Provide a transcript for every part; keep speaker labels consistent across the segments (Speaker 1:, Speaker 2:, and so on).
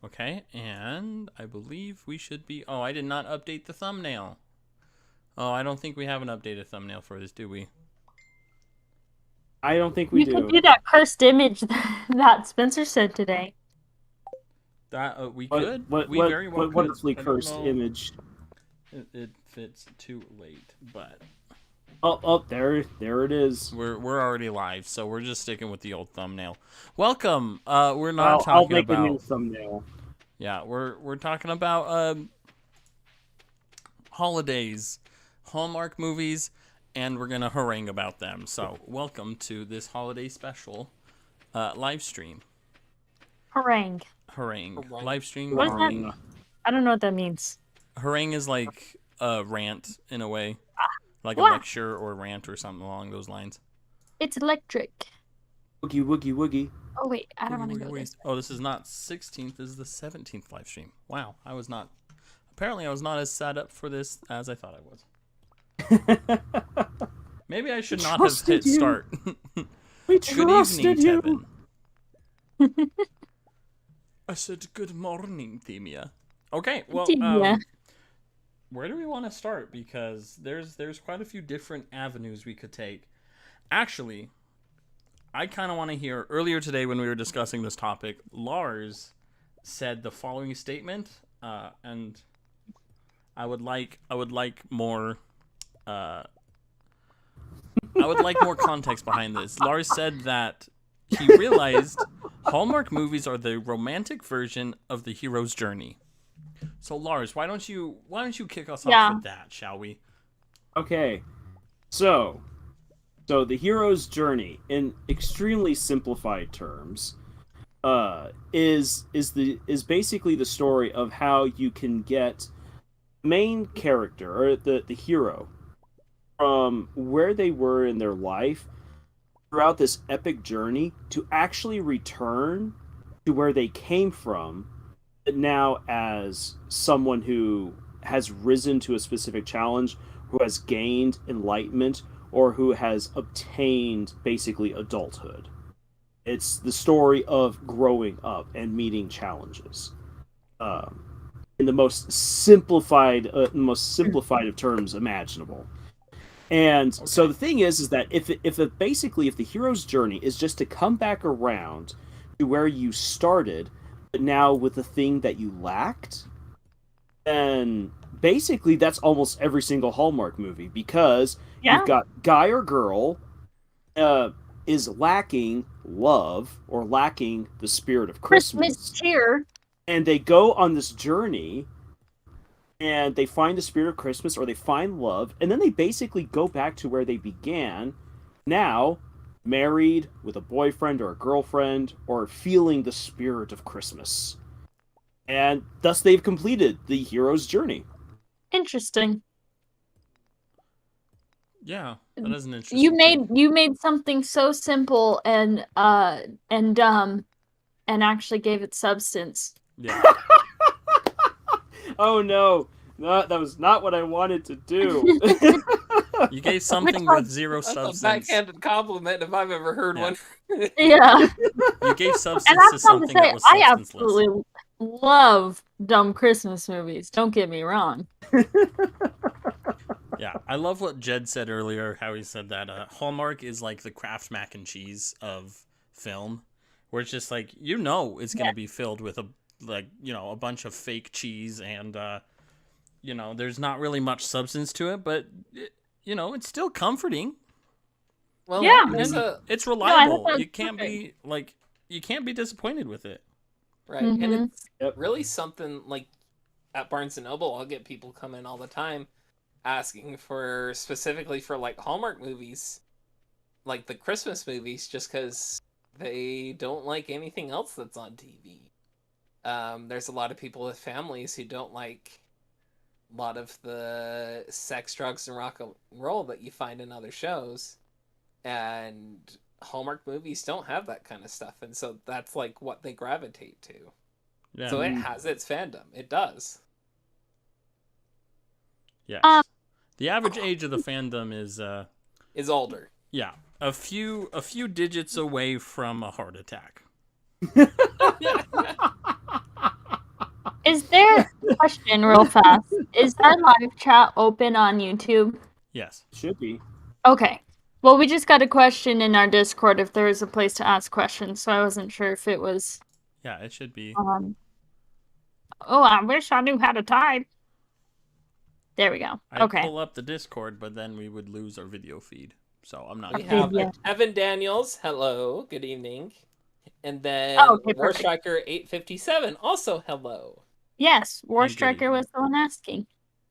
Speaker 1: Okay, and I believe we should be... Oh, I did not update the thumbnail. Oh, I don't think we have an updated thumbnail for this, do we?
Speaker 2: I don't think we
Speaker 3: You could
Speaker 2: do.
Speaker 3: do that cursed image that Spencer said today.
Speaker 1: That we
Speaker 2: What
Speaker 1: could.
Speaker 2: what
Speaker 1: We
Speaker 2: what
Speaker 1: very well
Speaker 2: what
Speaker 1: could.
Speaker 2: wonderfully
Speaker 1: I don't
Speaker 2: cursed
Speaker 1: know.
Speaker 2: image.
Speaker 1: It fits too late, but
Speaker 2: Oh, there it is.
Speaker 1: we're already live, so we're just sticking with the old thumbnail. Welcome. We're not
Speaker 2: I'll
Speaker 1: talking
Speaker 2: make a new
Speaker 1: about...
Speaker 2: thumbnail.
Speaker 1: Yeah, we're talking about holidays, Hallmark movies, and we're gonna harangue about them. So welcome to this holiday special live stream.
Speaker 3: Harangue.
Speaker 1: Harangue.
Speaker 4: Harangue.
Speaker 1: Live stream
Speaker 3: What is that?
Speaker 1: harangue.
Speaker 3: I don't know what that means.
Speaker 1: Harangue is like a rant in a way. Like a
Speaker 3: What?
Speaker 1: lecture or rant or something along those lines.
Speaker 3: It's electric.
Speaker 2: Woogie woogie woogie.
Speaker 3: Oh wait, I don't want to
Speaker 1: Wait,
Speaker 3: go
Speaker 1: wait.
Speaker 3: this.
Speaker 1: Oh, this is not 16th, this is the 17th live stream. Wow, I was not... Apparently I was not as set up for this as I thought I was. Maybe I should not have
Speaker 2: Trusted
Speaker 1: hit
Speaker 2: you.
Speaker 1: start.
Speaker 2: We
Speaker 1: Good
Speaker 2: trusted
Speaker 1: evening,
Speaker 2: you.
Speaker 1: Tevin. I said good morning, Themia. Okay, well,
Speaker 3: Yeah.
Speaker 1: where do we want to start? Because there's quite a few different avenues we could take. Actually, I kind of want to hear... Earlier today when we were discussing this topic, Lars said the following statement, and I would like more... I would like more context behind this. Lars said that he realized Hallmark movies are the romantic version of the hero's journey. So Lars, why don't you kick us off with that, shall we?
Speaker 2: Okay, so the hero's journey, in extremely simplified terms, is basically the story of how you can get main character or the hero from where they were in their life throughout this epic journey to actually return to where they came from, but now as someone who has risen to a specific challenge, who has gained enlightenment, or who has obtained basically adulthood. It's the story of growing up and meeting challenges. In the most simplified of terms imaginable. And so the thing is that if the hero's journey is just to come back around to where you started, but now with the thing that you lacked, then basically that's almost every single Hallmark movie, because you've got guy or girl is lacking love or lacking the spirit of Christmas
Speaker 3: cheer.
Speaker 2: And they go on this journey and they find the spirit of Christmas or they find love, and then they basically go back to where they began, now married with a boyfriend or a girlfriend, or feeling the spirit of Christmas. And thus they've completed the hero's journey.
Speaker 3: Interesting.
Speaker 1: Yeah, that is an interesting
Speaker 3: You made something so simple and dumb and actually gave it substance.
Speaker 1: Yeah.
Speaker 2: Oh no, that was not what I wanted to do.
Speaker 1: You gave something with zero
Speaker 4: That's
Speaker 1: substance.
Speaker 4: a backhanded compliment if I've ever heard one.
Speaker 3: Yeah.
Speaker 1: You gave substance
Speaker 3: And
Speaker 1: to
Speaker 3: I'm
Speaker 1: something that was
Speaker 3: I
Speaker 1: substanceless.
Speaker 3: absolutely love dumb Christmas movies. Don't get me wrong.
Speaker 1: Yeah, I love what Jed said earlier, how he said that Hallmark is like the Kraft mac and cheese of film, where it's just like, it's going to be filled with a bunch of fake cheese and, there's not really much substance to it, but, it's still comforting.
Speaker 4: Well,
Speaker 3: Yeah.
Speaker 1: It's reliable.
Speaker 3: No,
Speaker 1: you can't be disappointed with it.
Speaker 4: right,
Speaker 3: Mhm.
Speaker 4: and it's
Speaker 2: Yep.
Speaker 4: really something like at Barnes and Noble. I'll get people come in all the time asking for specifically for like Hallmark movies, like the Christmas movies, just because they don't like anything else that's on TV. There's a lot of people with families who don't like a lot of the sex, drugs, and rock and roll that you find in other shows, and Hallmark movies don't have that kind of stuff, and so that's like what they gravitate to.
Speaker 1: Yeah.
Speaker 4: So it has its fandom. It does.
Speaker 1: Yes. The average age of the fandom
Speaker 4: Is older.
Speaker 1: yeah, a few digits away from a heart attack.
Speaker 3: Is there question real fast? Is our live chat open on YouTube?
Speaker 1: Yes.
Speaker 2: Should be.
Speaker 3: Okay. Well, we just got a question in our Discord if there was a place to ask questions, so I wasn't sure if it was.
Speaker 1: Yeah, it should be.
Speaker 3: Oh, I wish I knew how to type. There we go.
Speaker 1: I'd
Speaker 3: Okay.
Speaker 1: pull up the Discord, but then we would lose our video feed. So I'm not
Speaker 4: We
Speaker 1: gonna
Speaker 4: have
Speaker 1: do
Speaker 3: yeah.
Speaker 1: that.
Speaker 4: Evan Daniels. Hello. Good evening. And then
Speaker 3: Oh, okay,
Speaker 4: War
Speaker 3: perfect.
Speaker 4: Striker 857. Also, hello.
Speaker 3: Yes, War
Speaker 1: And good
Speaker 3: Striker was
Speaker 1: evening.
Speaker 3: the one asking.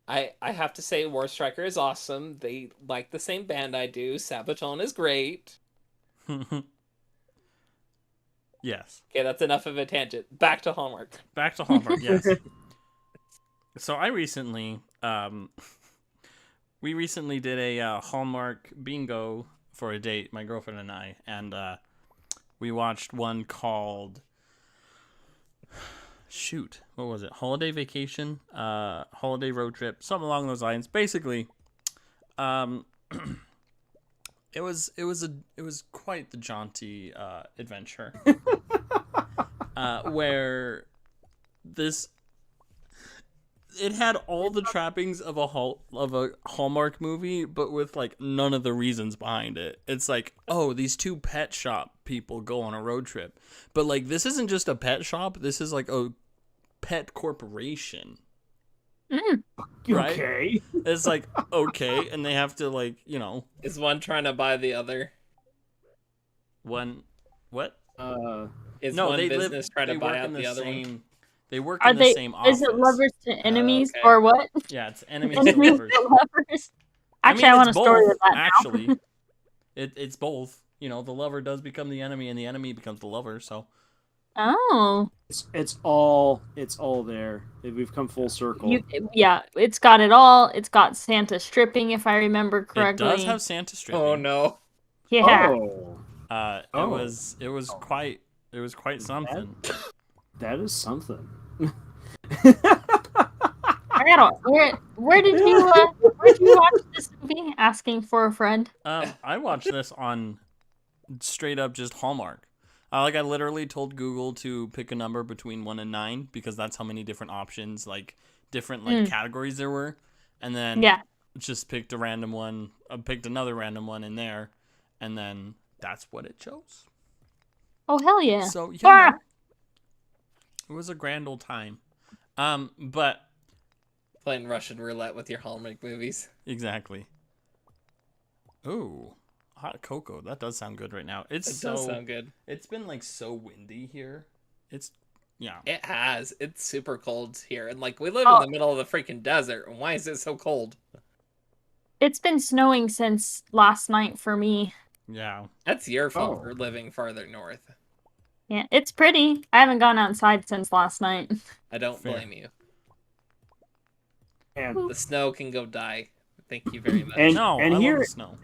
Speaker 4: I have to say, War Striker is awesome. They like the same band I do. Sabaton is great.
Speaker 1: Yes.
Speaker 4: Okay, that's enough of a tangent. Back to Hallmark.
Speaker 1: Back to Hallmark. Yes. So I recently, we recently did a Hallmark bingo for a date, my girlfriend and I, and we watched one called, shoot, what was it? Holiday Vacation, Holiday Road Trip, something along those lines. Basically, it was quite the jaunty adventure, where it had all the trappings of a Hallmark movie, but with like none of the reasons behind it. It's like, oh, these two pet shop people go on a road trip, but like this isn't just a pet shop. This is like a pet corporation, right?
Speaker 2: Okay.
Speaker 1: It's like, okay, and they have to like,
Speaker 4: Is one trying to buy the other?
Speaker 1: one what?
Speaker 4: Is
Speaker 1: No,
Speaker 4: one
Speaker 1: they
Speaker 4: business trying to
Speaker 1: they
Speaker 4: buy
Speaker 1: work
Speaker 4: out
Speaker 1: in
Speaker 4: the other one?
Speaker 1: They work
Speaker 3: Are
Speaker 1: in the
Speaker 3: they?
Speaker 1: same office.
Speaker 3: Is it lovers to enemies
Speaker 4: okay.
Speaker 3: or what?
Speaker 1: Yeah, it's enemies to
Speaker 3: Enemies
Speaker 1: lovers.
Speaker 3: to lovers. Actually, I
Speaker 1: it's
Speaker 3: want a story
Speaker 1: both,
Speaker 3: of that
Speaker 1: actually.
Speaker 3: now.
Speaker 1: It's both. The lover does become the enemy, and the enemy becomes the lover. So
Speaker 3: Oh.
Speaker 2: It's all there. We've come full circle.
Speaker 3: Yeah, it's got it all. It's got Santa stripping, if I remember correctly.
Speaker 1: it does have Santa stripping.
Speaker 4: Oh no.
Speaker 3: Yeah.
Speaker 2: Oh,
Speaker 1: It was quite something.
Speaker 2: that is something.
Speaker 3: I gotta. Where did you watch this movie? Asking for a friend.
Speaker 1: I watched this on straight up just Hallmark. I literally told Google to pick a number between 1 and 9 because that's how many different options, like different categories there were, and then just picked a random one. Picked another random one in there, and then that's what it chose.
Speaker 3: Oh hell yeah!
Speaker 1: So it was a grand old time. But
Speaker 4: Playing Russian roulette with your Hallmark movies.
Speaker 1: exactly. Ooh, hot cocoa. That does sound good right now.
Speaker 4: It does sound good.
Speaker 1: It's been like so windy here. It
Speaker 4: has. It's super cold here, and like we live in the middle of the freaking desert. And why is it so cold?
Speaker 3: It's been snowing since last night for me.
Speaker 1: Yeah.
Speaker 4: That's your fault for living farther north.
Speaker 3: Yeah, it's pretty. I haven't gone outside since last night.
Speaker 4: I don't
Speaker 1: Fair.
Speaker 4: blame you.
Speaker 2: And
Speaker 4: The snow can go die. Thank you very much.
Speaker 2: And-
Speaker 1: No,
Speaker 2: and
Speaker 1: I
Speaker 2: here-
Speaker 1: love the snow.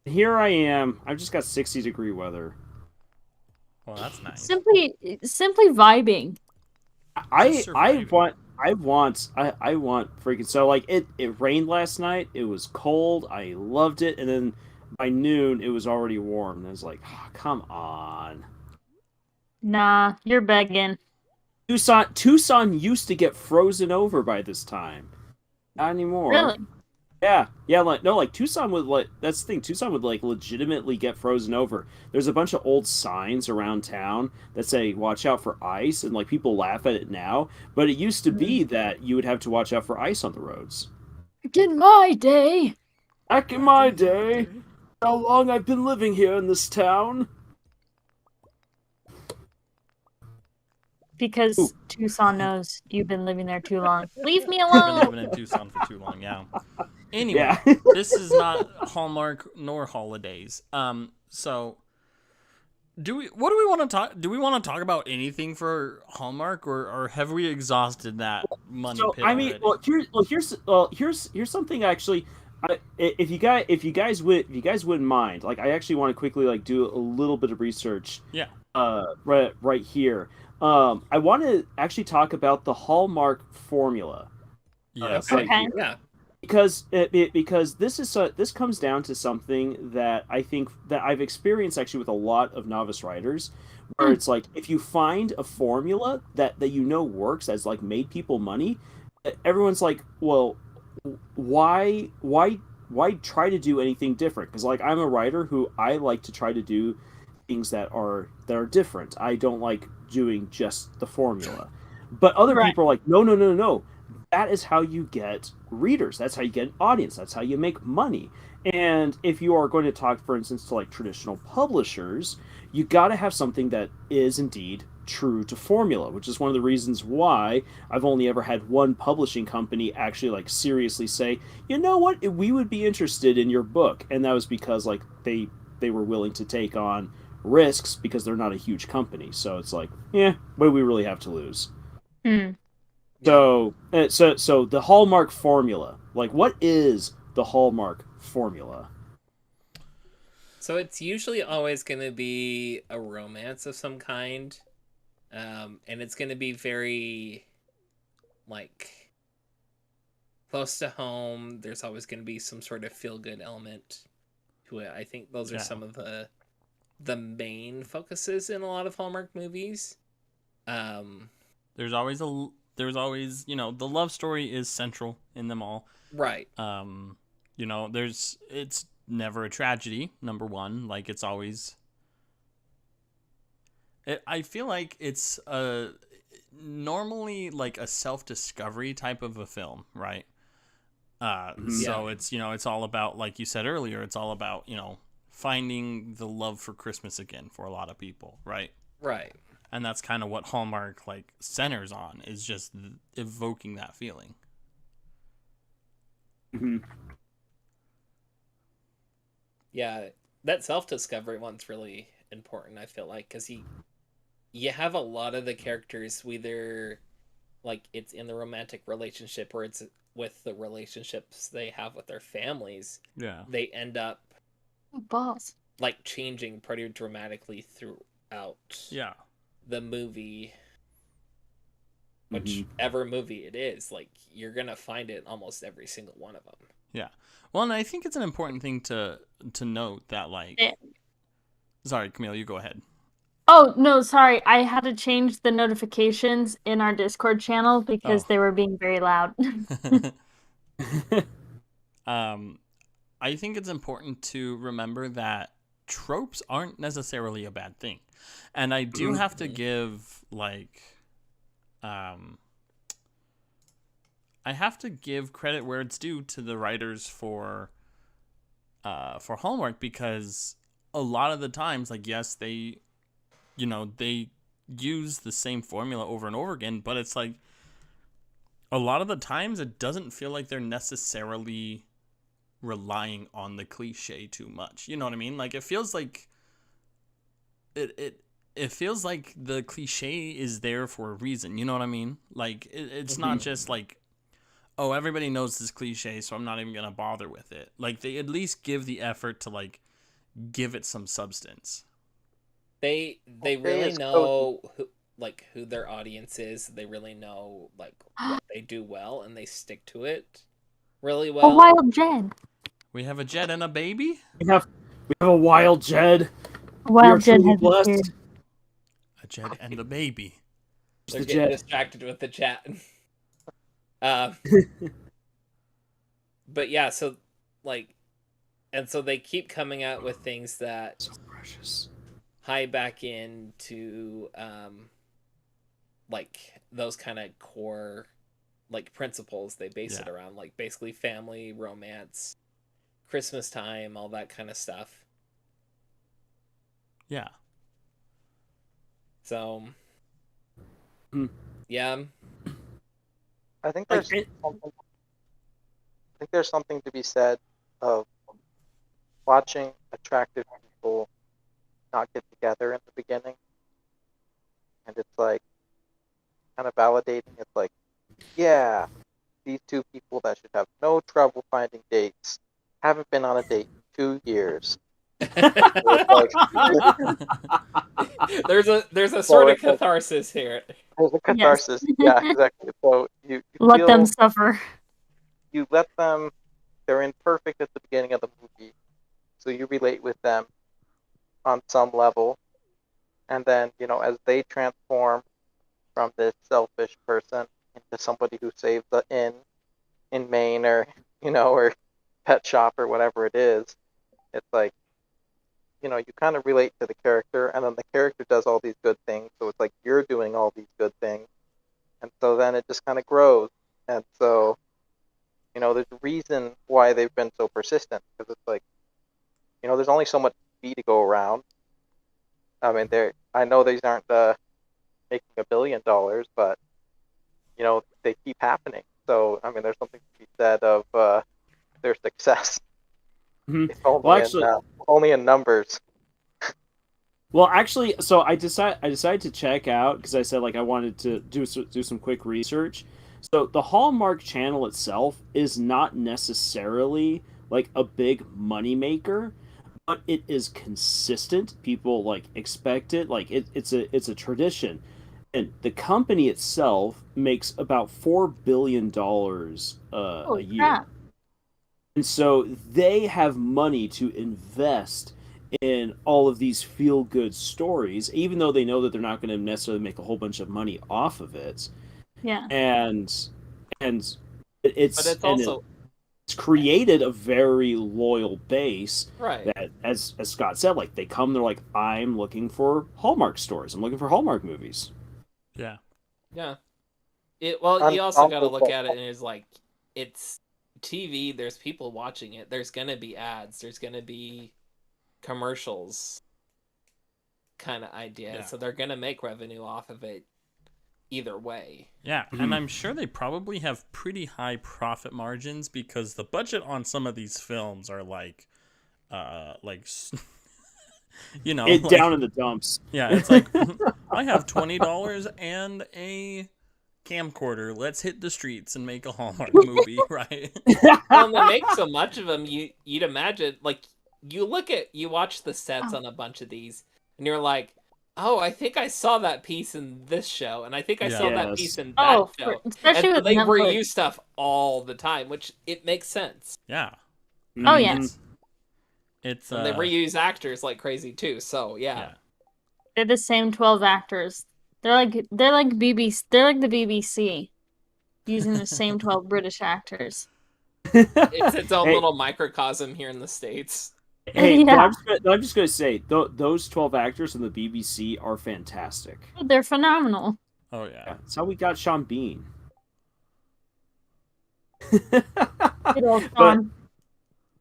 Speaker 2: here I am. I've just got 60-degree weather.
Speaker 1: Well, that's nice.
Speaker 3: Simply vibing.
Speaker 2: I
Speaker 1: surviving.
Speaker 2: want freaking so like it rained last night. It was cold. I loved it, and then by noon it was already warm. And I was like, oh, come on.
Speaker 3: Nah, you're begging.
Speaker 2: Tucson used to get frozen over by this time. Not anymore.
Speaker 3: Really?
Speaker 2: Yeah, like Tucson would that's the thing. Tucson would legitimately get frozen over. There's a bunch of old signs around town that say "Watch out for ice," and people laugh at it now. But it used to be that you would have to watch out for ice on the roads.
Speaker 3: Back in my day.
Speaker 2: Back in my day, how long I've been living here in this town?
Speaker 3: Because Tucson knows you've been living there too long. Leave me
Speaker 1: I've been
Speaker 3: alone.
Speaker 1: living in Tucson for too long, yeah. Anyway,
Speaker 2: Yeah.
Speaker 1: this is not Hallmark nor holidays. So do we want to talk? Do we want to talk about anything for Hallmark, or have we exhausted that money
Speaker 2: So
Speaker 1: pit
Speaker 2: I mean,
Speaker 1: already?
Speaker 2: here's something actually. If you guys wouldn't mind, I actually want to quickly do a little bit of research.
Speaker 1: Yeah.
Speaker 2: Right here. I want to actually talk about the Hallmark formula.
Speaker 1: Yes.
Speaker 3: Okay.
Speaker 4: Yeah.
Speaker 2: because this comes down to something that I think that I've experienced actually with a lot of novice writers, where it's like if you find a formula that you know works, that's like made people money, everyone's like, well, why try to do anything different? Because like I'm a writer who I like to try to do things that are different. I don't like doing just the formula. But other
Speaker 3: Right.
Speaker 2: people are like, no, no, no, no, no. That is how you get readers. That's how you get an audience. That's how you make money. And if you are going to talk, for instance, to like traditional publishers, you got to have something that is indeed true to formula, which is one of the reasons why I've only ever had one publishing company actually like seriously say, you know what, we would be interested in your book, and that was because like they were willing to take on risks because they're not a huge company. So it's like, yeah, what do we really have to lose?
Speaker 3: Hmm.
Speaker 2: So so the Hallmark formula, like what is the Hallmark formula?
Speaker 4: So it's usually always going to be a romance of some kind, and it's going to be very like close to home. There's always going to be some sort of feel good element to it. I think those are some of the main focuses in a lot of Hallmark movies.
Speaker 1: There's always the love story is central in them all.
Speaker 4: Right.
Speaker 1: It's never a tragedy, number one. Like it's always I feel like it's normally like a self-discovery type of a film, right? So it's all about, like you said earlier, it's all about, finding the love for Christmas again for a lot of people, right?
Speaker 4: Right.
Speaker 1: And that's kind of what Hallmark like centers on, is just evoking that feeling.
Speaker 2: Mm-hmm.
Speaker 4: Yeah, that self-discovery one's really important, I feel like, because you have a lot of the characters, whether like it's in the romantic relationship or it's with the relationships they have with their families.
Speaker 1: Yeah.
Speaker 4: They end up
Speaker 3: Balls.
Speaker 4: like changing pretty dramatically throughout the movie. Whichever movie it is, like you're gonna find it in almost every single one of them.
Speaker 1: Yeah. Well, and I think it's an important thing to note that, like, sorry, Camille, you go ahead.
Speaker 3: Oh, no, sorry. I had to change the notifications in our Discord channel because they were being very loud.
Speaker 1: I think it's important to remember that tropes aren't necessarily a bad thing. And I do have to give, like, I have to give credit where it's due to the writers for Hallmark, because a lot of the times, like, yes, they use the same formula over and over again, but it's like a lot of the times it doesn't feel like they're necessarily relying on the cliche too much. You know what I mean? Like it feels like it feels like the cliche is there for a reason. You know what I mean? Like it's not just like, oh, everybody knows this cliche, so I'm not even gonna bother with it. Like they at least give the effort to like give it some substance.
Speaker 4: They really know who their audience is. They really know like what they do well, and they stick to it really well.
Speaker 3: A wild Jed.
Speaker 1: We have a Jed and a baby.
Speaker 2: We have a wild Jed.
Speaker 3: A wild Jed has
Speaker 2: blessed.
Speaker 1: A Jed and a baby.
Speaker 4: They're getting distracted with the chat. But yeah, so like, and so they keep coming out with things that
Speaker 2: so precious.
Speaker 4: High back into like those kind of core like principles they base it around, like basically family, romance, Christmas time, all that kind of stuff.
Speaker 1: Yeah.
Speaker 4: So yeah.
Speaker 5: I think there's something to be said of watching attractive people not get together in the beginning, and it's like kind of validating. It's like, yeah, these two people that should have no trouble finding dates haven't been on a date in 2 years.
Speaker 4: There's a sort of catharsis here.
Speaker 5: There's a catharsis. Yes. Yeah, exactly. So you
Speaker 3: let them suffer.
Speaker 5: You let them they're imperfect at the beginning of the movie, so you relate with them on some level, and then as they transform from this selfish person into somebody who saves the inn in Maine, or or pet shop or whatever it is, it's like you kind of relate to the character, and then the character does all these good things, so it's like you're doing all these good things, and so then it just kind of grows, and so there's a reason why they've been so persistent, because it's like there's only so much TV to go around. I mean, I know these aren't making $1 billion, but they keep happening. So I mean, there's something to be said of their success.
Speaker 2: Mhm.
Speaker 5: It's only
Speaker 2: Well, actually,
Speaker 5: only in numbers.
Speaker 2: Well, actually, so I decided to check out because I said like I wanted to do some quick research. So the Hallmark Channel itself is not necessarily like a big money maker, but it is consistent. People like expect it. Like it's a tradition, and the company itself makes about $4 billion a
Speaker 3: Holy
Speaker 2: year.
Speaker 3: crap.
Speaker 2: And so they have money to invest in all of these feel good stories, even though they know that they're not going to necessarily make a whole bunch of money off of it.
Speaker 3: Yeah.
Speaker 2: And and
Speaker 4: But
Speaker 2: it's
Speaker 4: it's
Speaker 2: and
Speaker 4: also
Speaker 2: it's created a very loyal base
Speaker 4: right.
Speaker 2: that, as Scott said, like they come, they're like, I'm looking for Hallmark stories. I'm looking for Hallmark movies.
Speaker 1: Yeah.
Speaker 4: Yeah. Well, you also got to look at it and it's like it's TV. There's people watching it. There's gonna be ads. There's gonna be commercials. Kind of idea.
Speaker 1: Yeah.
Speaker 4: So they're gonna make revenue off of it either way.
Speaker 1: Yeah,
Speaker 2: Mhm.
Speaker 1: and I'm sure they probably have pretty high profit margins because the budget on some of these films are like
Speaker 2: It
Speaker 1: like,
Speaker 2: down in the dumps.
Speaker 1: yeah, it's like I have $20 and a camcorder. Let's hit the streets and make a Hallmark movie, right?
Speaker 4: Well, they make so much of them. You'd imagine like you watch the sets on a bunch of these, and you're like, oh, I think I saw that piece in this show, and I think I
Speaker 1: Yeah.
Speaker 4: saw that
Speaker 2: Yes.
Speaker 4: piece in that show.
Speaker 3: Especially
Speaker 4: And
Speaker 3: with
Speaker 4: they
Speaker 3: Netflix.
Speaker 4: reuse stuff all the time, which it makes sense.
Speaker 1: Yeah.
Speaker 3: Oh, yeah.
Speaker 1: It's
Speaker 4: And they reuse actors like crazy too. So
Speaker 1: yeah.
Speaker 3: They're the same 12 actors. They're like BBC. They're like the BBC, using the same 12 British actors.
Speaker 4: It's its own
Speaker 2: Hey.
Speaker 4: little microcosm here in the States.
Speaker 2: Hey,
Speaker 3: Yeah.
Speaker 2: I'm just gonna say those 12 actors in the BBC are fantastic.
Speaker 3: They're phenomenal.
Speaker 1: Oh yeah.
Speaker 2: That's how we got Sean Bean.
Speaker 3: Good old
Speaker 2: But
Speaker 3: Sean.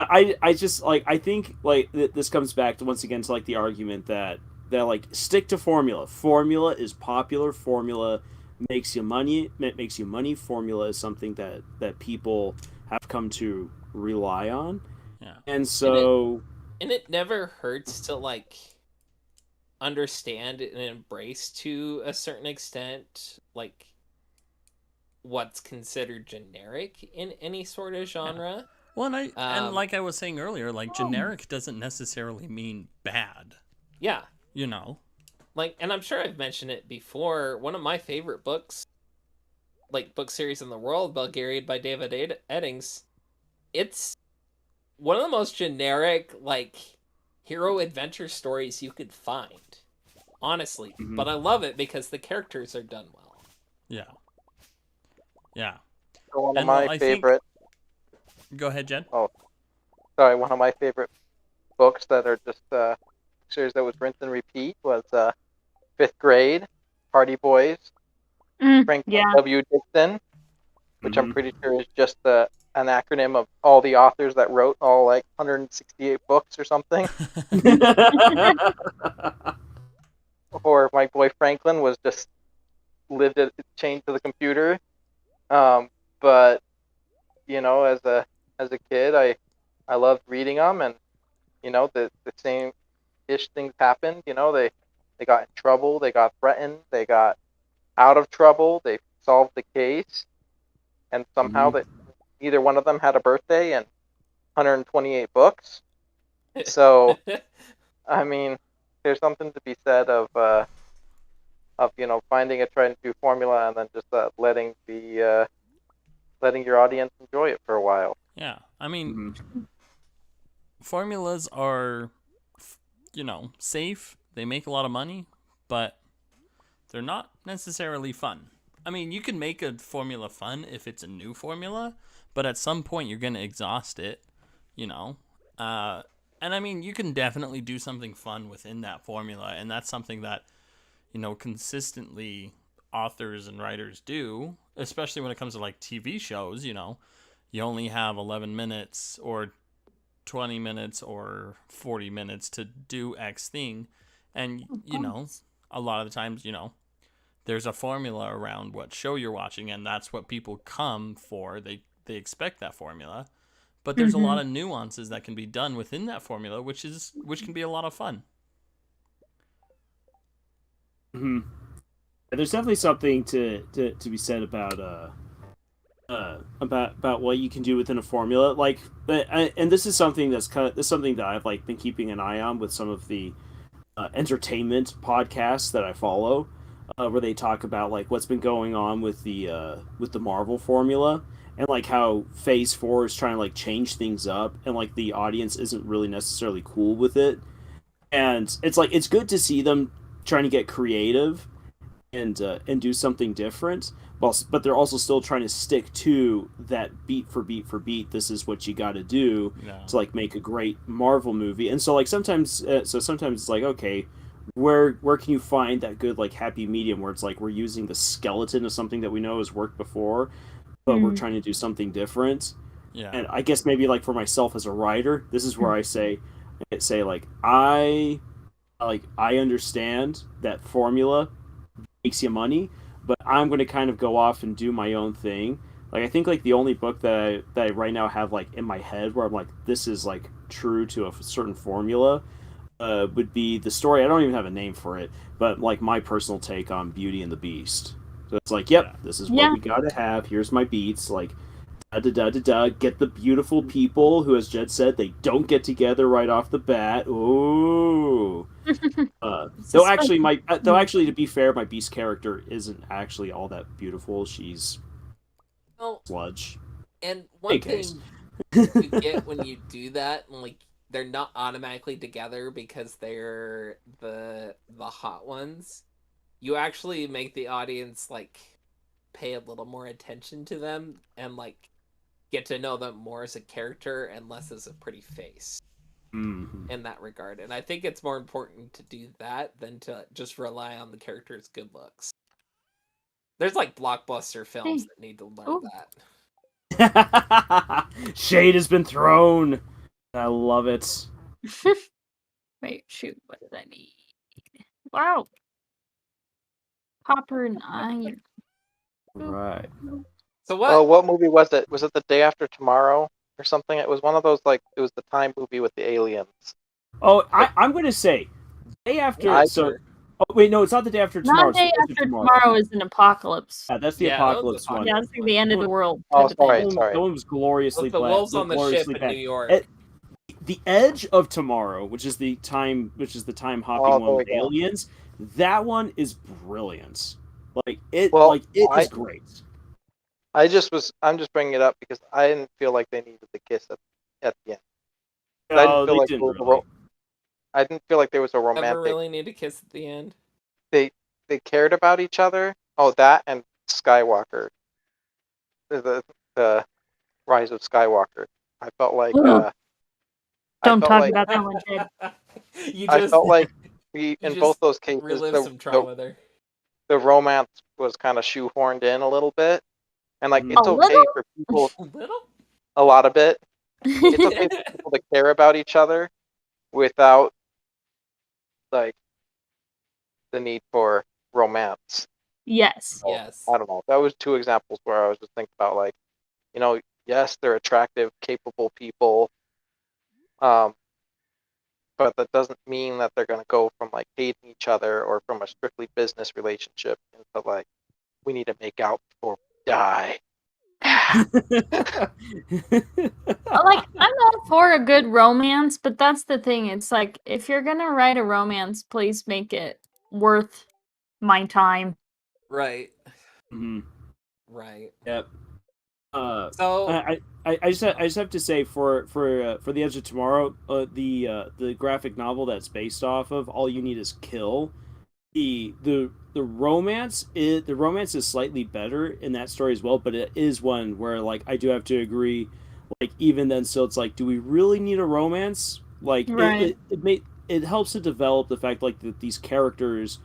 Speaker 2: I just like I think like this comes back to once again to like the argument that like stick to formula. Formula is popular. Formula makes you money. Makes you money. Formula is something that people have come to rely on.
Speaker 1: Yeah.
Speaker 2: And so
Speaker 4: And it never hurts to like understand and embrace to a certain extent like what's considered generic in any sort of genre.
Speaker 1: Well, and
Speaker 4: Um,
Speaker 1: like I was saying earlier, like generic doesn't necessarily mean bad.
Speaker 4: Yeah.
Speaker 1: You know.
Speaker 4: Like, and I'm sure I've mentioned it before, one of my favorite books, like book series in the world, Bulgarian by David Eddings, it's one of the most generic, like, hero adventure stories you could find. Honestly.
Speaker 2: Mhm.
Speaker 4: But I love it because the characters are done well.
Speaker 1: Yeah. Yeah.
Speaker 5: One of
Speaker 1: And
Speaker 5: my
Speaker 1: I think-
Speaker 5: favorite.
Speaker 1: Go ahead, Jed.
Speaker 5: Sorry, one of my favorite books that are just series that was rinse and repeat was Fifth Grade, Hardy Boys, Frank
Speaker 3: Yeah.
Speaker 5: W. Dixon, which I'm
Speaker 2: Mhm.
Speaker 5: pretty sure is just an acronym of all the authors that wrote all like 168 books or something. Or my boy Franklin was just lived it chained to the computer. But as a kid, I loved reading them, and the same ish things happened. They got in trouble, they got threatened, they got out of trouble, they solved the case, and somehow that neither one of them had a birthday and 128 books. So I mean, there's something to be said of finding a tried and true formula and then just letting your audience enjoy it for a while.
Speaker 1: Yeah. I mean,
Speaker 2: Mhm.
Speaker 1: formulas are, safe. They make a lot of money, but they're not necessarily fun. I mean, you can make a formula fun if it's a new formula, but at some point you're going to exhaust it, you know? Uh, and I mean, you can definitely do something fun within that formula, and that's something that, consistently authors and writers do, especially when it comes to like TV shows, you only have 11 minutes or 20 minutes or 40 minutes to do X thing. And, a lot of the times, there's a formula around what show you're watching, and that's what people come for. They expect that formula. But there's a lot of nuances that can be done within that formula, which can be a lot of fun.
Speaker 2: Mhm. There's definitely something to be said about what you can do within a formula. Like, and this is something something that I've like been keeping an eye on with some of the entertainment podcasts that I follow, where they talk about like what's been going on with the Marvel formula, and like how Phase 4 is trying to like change things up, and like the audience isn't really necessarily cool with it. And it's like it's good to see them trying to get creative and do something different. But they're also still trying to stick to that beat for beat for beat. This is what you got to do
Speaker 1: Yeah.
Speaker 2: to like make a great Marvel movie. And so like sometimes it's like, okay, where can you find that good like happy medium where it's like we're using the skeleton of something that we know has worked before, but we're trying to do something different.
Speaker 1: Yeah.
Speaker 2: And I guess maybe like for myself as a writer, this is where I say I understand that formula makes you money, but I'm going to kind of go off and do my own thing. Like I think like the only book that I right now have like in my head where I'm like this is like true to a certain formula would be the story. I don't even have a name for it, but like my personal take on Beauty and the Beast. So it's like, yep, this is what we gotta have. Here's my beats. Like da da da da da. Get the beautiful people who, as Jed said, they don't get together right off the bat. Ooh. Though actually, to be fair, my Beast character isn't actually all that beautiful. She's
Speaker 4: Well,
Speaker 2: sludge.
Speaker 4: and
Speaker 2: Hey,
Speaker 4: one
Speaker 2: case.
Speaker 4: thing you get when you do that, like they're not automatically together because they're the hot ones. You actually make the audience like pay a little more attention to them and like get to know them more as a character and less as a pretty face
Speaker 2: Mhm.
Speaker 4: in that regard. And I think it's more important to do that than to just rely on the character's good looks. There's like blockbuster films that need to learn that.
Speaker 2: Shade has been thrown. I love it.
Speaker 3: Wait, shoot, what did I need? Wow. Popper and iron.
Speaker 2: Right.
Speaker 4: So what?
Speaker 5: Oh, what movie was it? Was it The Day After Tomorrow or something? It was one of those like it was the time movie with the aliens.
Speaker 2: Oh, I'm going to say day after.
Speaker 5: I-
Speaker 2: So, oh wait, no, it's not the day after tomorrow.
Speaker 3: Not day
Speaker 2: it's the
Speaker 3: after tomorrow is an apocalypse.
Speaker 2: Yeah, that's the
Speaker 4: Yeah, that was
Speaker 2: apocalypse
Speaker 4: the
Speaker 2: one.
Speaker 3: Yeah, it's like the end of the world.
Speaker 5: Oh,
Speaker 3: type of thing.
Speaker 5: sorry.
Speaker 2: That one was gloriously
Speaker 4: With the
Speaker 2: bad.
Speaker 4: wolves on the ship
Speaker 2: gloriously
Speaker 4: in
Speaker 2: bad.
Speaker 4: New York.
Speaker 2: The Edge of Tomorrow, which is the time hopping
Speaker 5: Oh,
Speaker 2: one
Speaker 5: there
Speaker 2: with
Speaker 5: we go.
Speaker 2: aliens, that one is brilliant. Like it,
Speaker 5: Well,
Speaker 2: like it is great.
Speaker 5: I'm just bringing it up because I didn't feel like they needed the kiss at the end. I didn't feel like
Speaker 2: didn't
Speaker 5: there was
Speaker 2: really.
Speaker 5: I didn't feel like there was a
Speaker 4: Ever
Speaker 5: romantic.
Speaker 4: really need a kiss at the end?
Speaker 5: They cared about each other. Oh, that and Skywalker, the Rise of Skywalker. I felt like
Speaker 3: Ugh.
Speaker 5: I
Speaker 3: Don't
Speaker 5: felt
Speaker 3: talk
Speaker 5: like
Speaker 3: about that one, Jed.
Speaker 5: I felt like in
Speaker 4: just
Speaker 5: both those cases
Speaker 4: relive some trauma there.
Speaker 5: the romance was kind of shoehorned in a little bit, and like
Speaker 2: Mm.
Speaker 5: it's
Speaker 3: A
Speaker 5: okay
Speaker 3: little?
Speaker 5: for people
Speaker 4: Little?
Speaker 5: a lot of it. It's okay for people to care about each other without like the need for romance.
Speaker 3: Yes.
Speaker 5: So,
Speaker 4: Yes.
Speaker 5: I don't know. That was two examples where I was just thinking about like, yes, they're attractive, capable people, but that doesn't mean that they're going to go from like hating each other or from a strictly business relationship into like we need to make out before we die.
Speaker 3: Like, I'm all for a good romance, but that's the thing. It's like, if you're gonna write a romance, please make it worth my time.
Speaker 4: Right.
Speaker 2: Mhm.
Speaker 4: Right.
Speaker 2: Yep.
Speaker 4: So
Speaker 2: I just have to say for the Edge of Tomorrow, the graphic novel that's based off of All You Need Is Kill, the romance is slightly better in that story as well, but it is one where like I do have to agree, like even then still it's like, do we really need a romance? Like
Speaker 3: Right.
Speaker 2: it helps to develop the fact like that these characters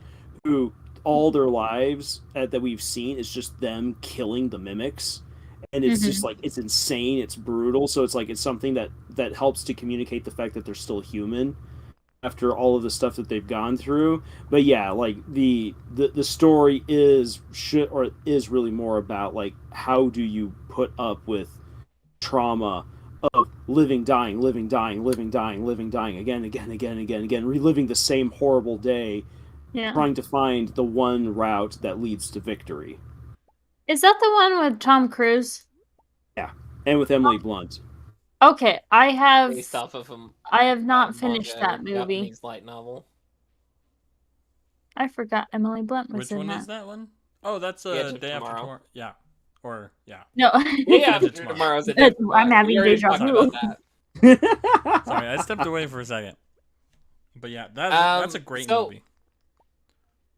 Speaker 2: who all their lives that we've seen is just them killing the mimics, and it's just
Speaker 3: Hmm.
Speaker 2: like it's insane, it's brutal, so it's like it's something that helps to communicate the fact that they're still human after all of the stuff that they've gone through. But yeah, like the story is really more about like how do you put up with trauma of living, dying, living, dying, living, dying, living, dying again, again, again, again, again, reliving the same horrible day,
Speaker 3: Yeah.
Speaker 2: trying to find the one route that leads to victory.
Speaker 3: Is that the one with Tom Cruise?
Speaker 2: Yeah, and with Emily Blunt.
Speaker 3: Okay,
Speaker 4: based off of
Speaker 3: I have
Speaker 4: a
Speaker 3: not finished
Speaker 4: manga,
Speaker 3: that movie.
Speaker 4: Japanese light novel.
Speaker 3: I forgot Emily Blunt was
Speaker 1: Which
Speaker 3: in
Speaker 1: one
Speaker 3: that.
Speaker 1: is that one? Oh, that's
Speaker 4: The Edge of
Speaker 1: Day After
Speaker 4: Tomorrow.
Speaker 1: Tomorrow. Yeah, or yeah.
Speaker 3: No.
Speaker 4: Yeah,
Speaker 1: After
Speaker 4: after
Speaker 1: Tomorrow.
Speaker 4: tomorrow's a different one.
Speaker 3: I'm having
Speaker 4: We already
Speaker 3: deja
Speaker 4: talked
Speaker 3: vu.
Speaker 4: about that.
Speaker 1: Sorry, I stepped away for a second. But yeah, that's a great
Speaker 4: so-
Speaker 1: movie.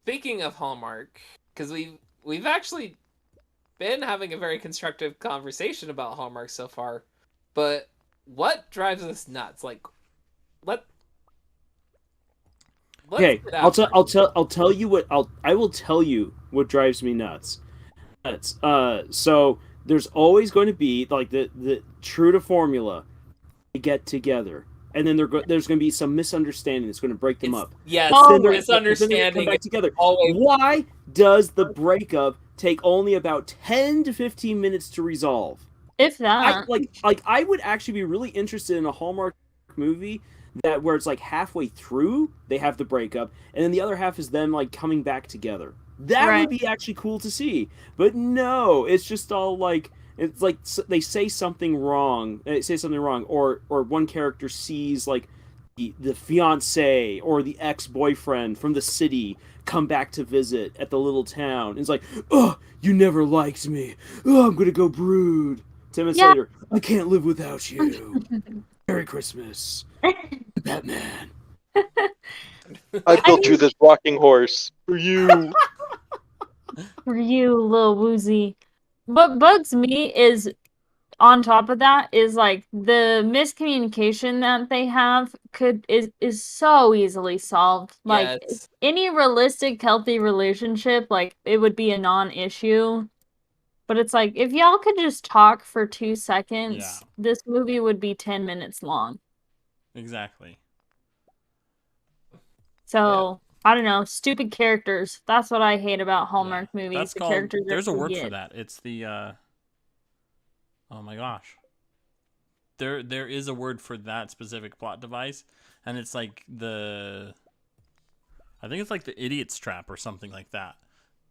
Speaker 4: Speaking of Hallmark, because we've actually been having a very constructive conversation about Hallmark so far, but what drives us nuts? Like, let's
Speaker 2: Okay,
Speaker 4: get out there.
Speaker 2: I'll tell you what I will tell you what drives me nuts. So there's always going to be like the true to formula. They get together, and then there's going to be some misunderstanding that's going to break them up.
Speaker 4: Yes,
Speaker 3: Oh,
Speaker 2: Then they're come
Speaker 4: misunderstanding
Speaker 2: back
Speaker 4: is
Speaker 2: together.
Speaker 4: always
Speaker 2: Why does the breakup take only about 10 to 15 minutes to resolve?
Speaker 3: If
Speaker 2: I
Speaker 3: that.
Speaker 2: like I would actually be really interested in a Hallmark movie that where it's like halfway through they have the breakup and then the other half is them like coming back together. That
Speaker 3: Right.
Speaker 2: would be actually cool to see. But no, it's just all like it's like they say something wrong. They say something wrong, or one character sees like the fiance or the ex-boyfriend from the city come back to visit at the little town. And it's like, oh, you never liked me. Oh, I'm gonna go brood. 10 minutes
Speaker 3: Yeah.
Speaker 2: later, I can't live without you. Merry Christmas, Batman.
Speaker 5: I built you this rocking horse for you.
Speaker 3: For you, little woozy. What bugs me is, on top of that, is like the miscommunication that they have is so easily solved. Like
Speaker 4: yes.
Speaker 3: any realistic, healthy relationship, like it would be a non-issue. But it's like if y'all could just talk for 2 seconds,
Speaker 1: Yeah.
Speaker 3: this movie would be 10 minutes long.
Speaker 1: Exactly.
Speaker 3: So I don't know, stupid characters. That's what I hate about Hallmark
Speaker 1: Yeah.
Speaker 3: movies.
Speaker 1: That's
Speaker 3: The
Speaker 1: called.
Speaker 3: characters are
Speaker 1: There's a word for
Speaker 3: idiots.
Speaker 1: that. It's the. Oh my gosh. There is a word for that specific plot device, and it's like the. I think it's like the idiot's trap or something like that.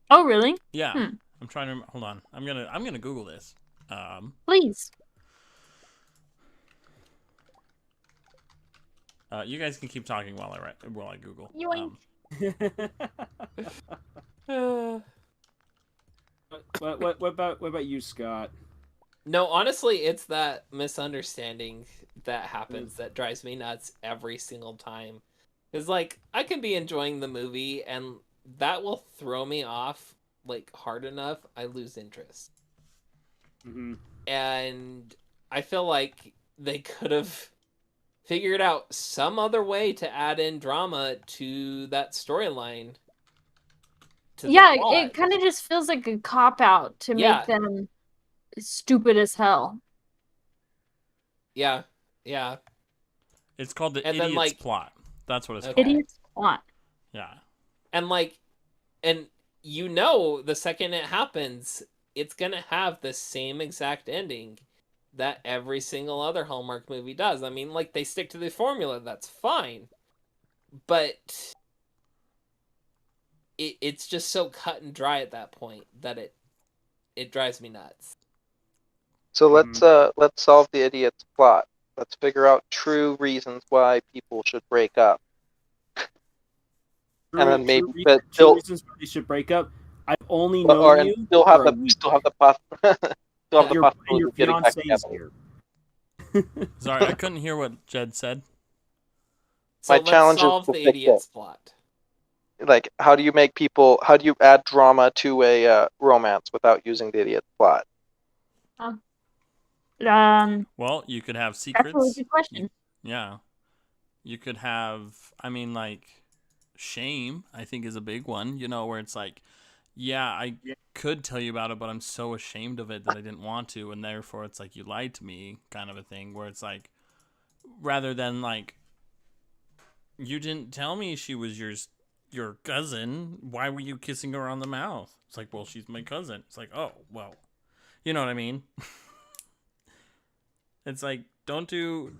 Speaker 3: Oh, really?
Speaker 1: Yeah.
Speaker 3: Hmm.
Speaker 1: I'm trying to hold on. I'm gonna Google this.
Speaker 3: Please.
Speaker 1: You guys can keep talking while I Google.
Speaker 3: Yoink.
Speaker 2: What about you, Scott?
Speaker 4: No, honestly, it's that misunderstanding that happens that drives me nuts every single time. Because, like, I can be enjoying the movie, and that will throw me off, like, hard enough, I lose interest.
Speaker 2: Mm-hmm.
Speaker 4: And I feel like they could have figured out some other way to add in drama to that storyline.
Speaker 3: Yeah, it kind of just feels like a cop out to
Speaker 4: Yeah.
Speaker 3: make them stupid as hell.
Speaker 4: Yeah, yeah.
Speaker 1: It's called the
Speaker 4: And then,
Speaker 1: idiot's
Speaker 4: like-
Speaker 1: plot. That's what it's
Speaker 4: Okay.
Speaker 1: called.
Speaker 3: Idiots plot.
Speaker 1: Yeah.
Speaker 4: And like, and you know, the second it happens, it's gonna have the same exact ending that every single other Hallmark movie does. I mean, like, they stick to the formula, that's fine. But it's just so cut and dry at that point that it drives me nuts.
Speaker 5: So let's solve the idiot's plot. Let's figure out true reasons why people should break up. And then maybe
Speaker 2: True reasons why they should break up. I've only known
Speaker 5: Or and
Speaker 2: you
Speaker 5: still
Speaker 2: for
Speaker 5: have
Speaker 2: a
Speaker 5: the
Speaker 2: week.
Speaker 5: still have still have the
Speaker 2: your
Speaker 5: possibility
Speaker 2: your
Speaker 5: of getting back
Speaker 2: fiance is
Speaker 5: together.
Speaker 2: here.
Speaker 1: Sorry, I couldn't hear what Jed said.
Speaker 4: So
Speaker 5: My
Speaker 4: let's
Speaker 5: challenge is
Speaker 4: solve
Speaker 5: to
Speaker 4: the
Speaker 5: fix
Speaker 4: idiot's plot.
Speaker 5: Like, how do you add drama to a romance without using the idiot's plot?
Speaker 1: Well, you could have
Speaker 3: That's a really
Speaker 1: secrets.
Speaker 3: good question.
Speaker 1: Yeah. You could have, I mean, like, shame, I think, is a big one, where it's like, yeah, I could tell you about it, but I'm so ashamed of it that I didn't want to, and therefore it's like, you lied to me, kind of a thing, where it's like, rather than, like, you didn't tell me she was your cousin, why were you kissing her on the mouth? It's like, well, she's my cousin. It's like, oh, well, you know what I mean? It's like, don't do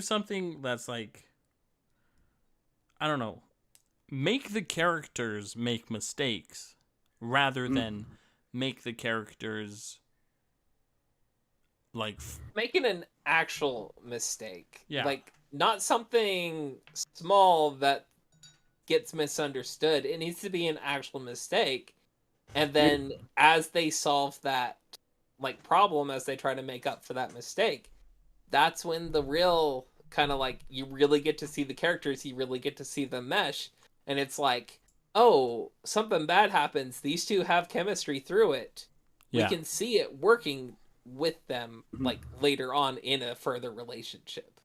Speaker 1: something that's like, I don't know, make the characters make mistakes rather than make the characters like
Speaker 4: Making an actual mistake.
Speaker 1: Yeah.
Speaker 4: Like, not something small that gets misunderstood. It needs to be an actual mistake. And then as they solve that like problem, as they try to make up for that mistake, that's when the real kind of like, you really get to see the characters, you really get to see them mesh, and it's like, oh, something bad happens, these two have chemistry through it.
Speaker 1: Yeah.
Speaker 4: We can see it working with them like later on in a further relationship.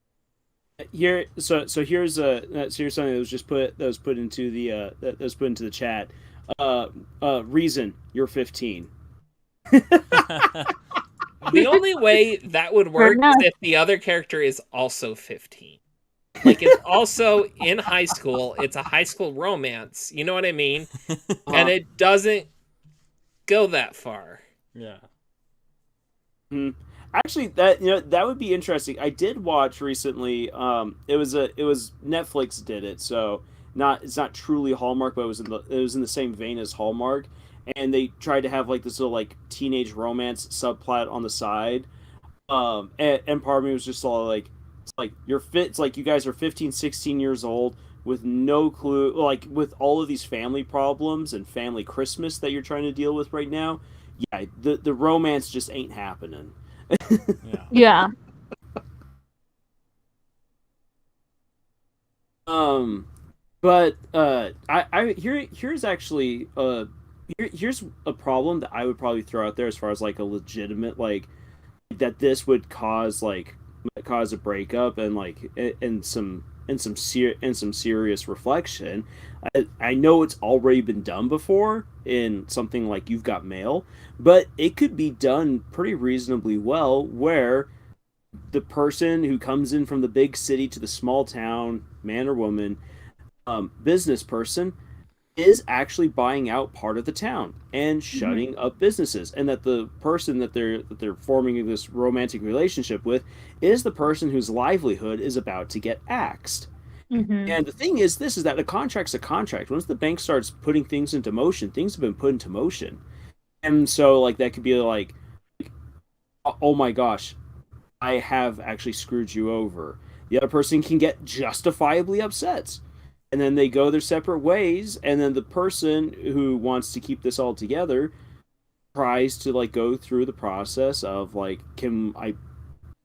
Speaker 2: Here, so here's here's something that was put into the chat. Reason you're 15.
Speaker 4: The only way that would work is if the other character is also 15. Like, it's also in high school. It's a high school romance. You know what I mean? And it doesn't go that far.
Speaker 1: Yeah.
Speaker 2: Actually, that would be interesting. I did watch recently. It was Netflix did it, so it's not truly Hallmark, but it was in the same vein as Hallmark, and they tried to have like this little like teenage romance subplot on the side. And part of me was just all like, it's like you guys are 15, 16 years old with no clue, like with all of these family problems and family Christmas that you're trying to deal with right now. Yeah, the romance just ain't happening.
Speaker 3: Yeah.
Speaker 2: But here's actually here's a problem that I would probably throw out there as far as like a legitimate like that this would cause a breakup and like and some serious reflection. I know it's already been done before in something like You've Got Mail, but it could be done pretty reasonably well where the person who comes in from the big city to the small town, man or woman, business person, is actually buying out part of the town and shutting up businesses, and that the person that they're forming this romantic relationship with is the person whose livelihood is about to get axed. And the thing is that a contract's a contract. Once the bank starts putting things into motion, things have been put into motion. And so like that could be like oh my gosh, I have actually screwed you over. The other person can get justifiably upset. And then they go their separate ways, and then the person who wants to keep this all together tries to like go through the process of like, can I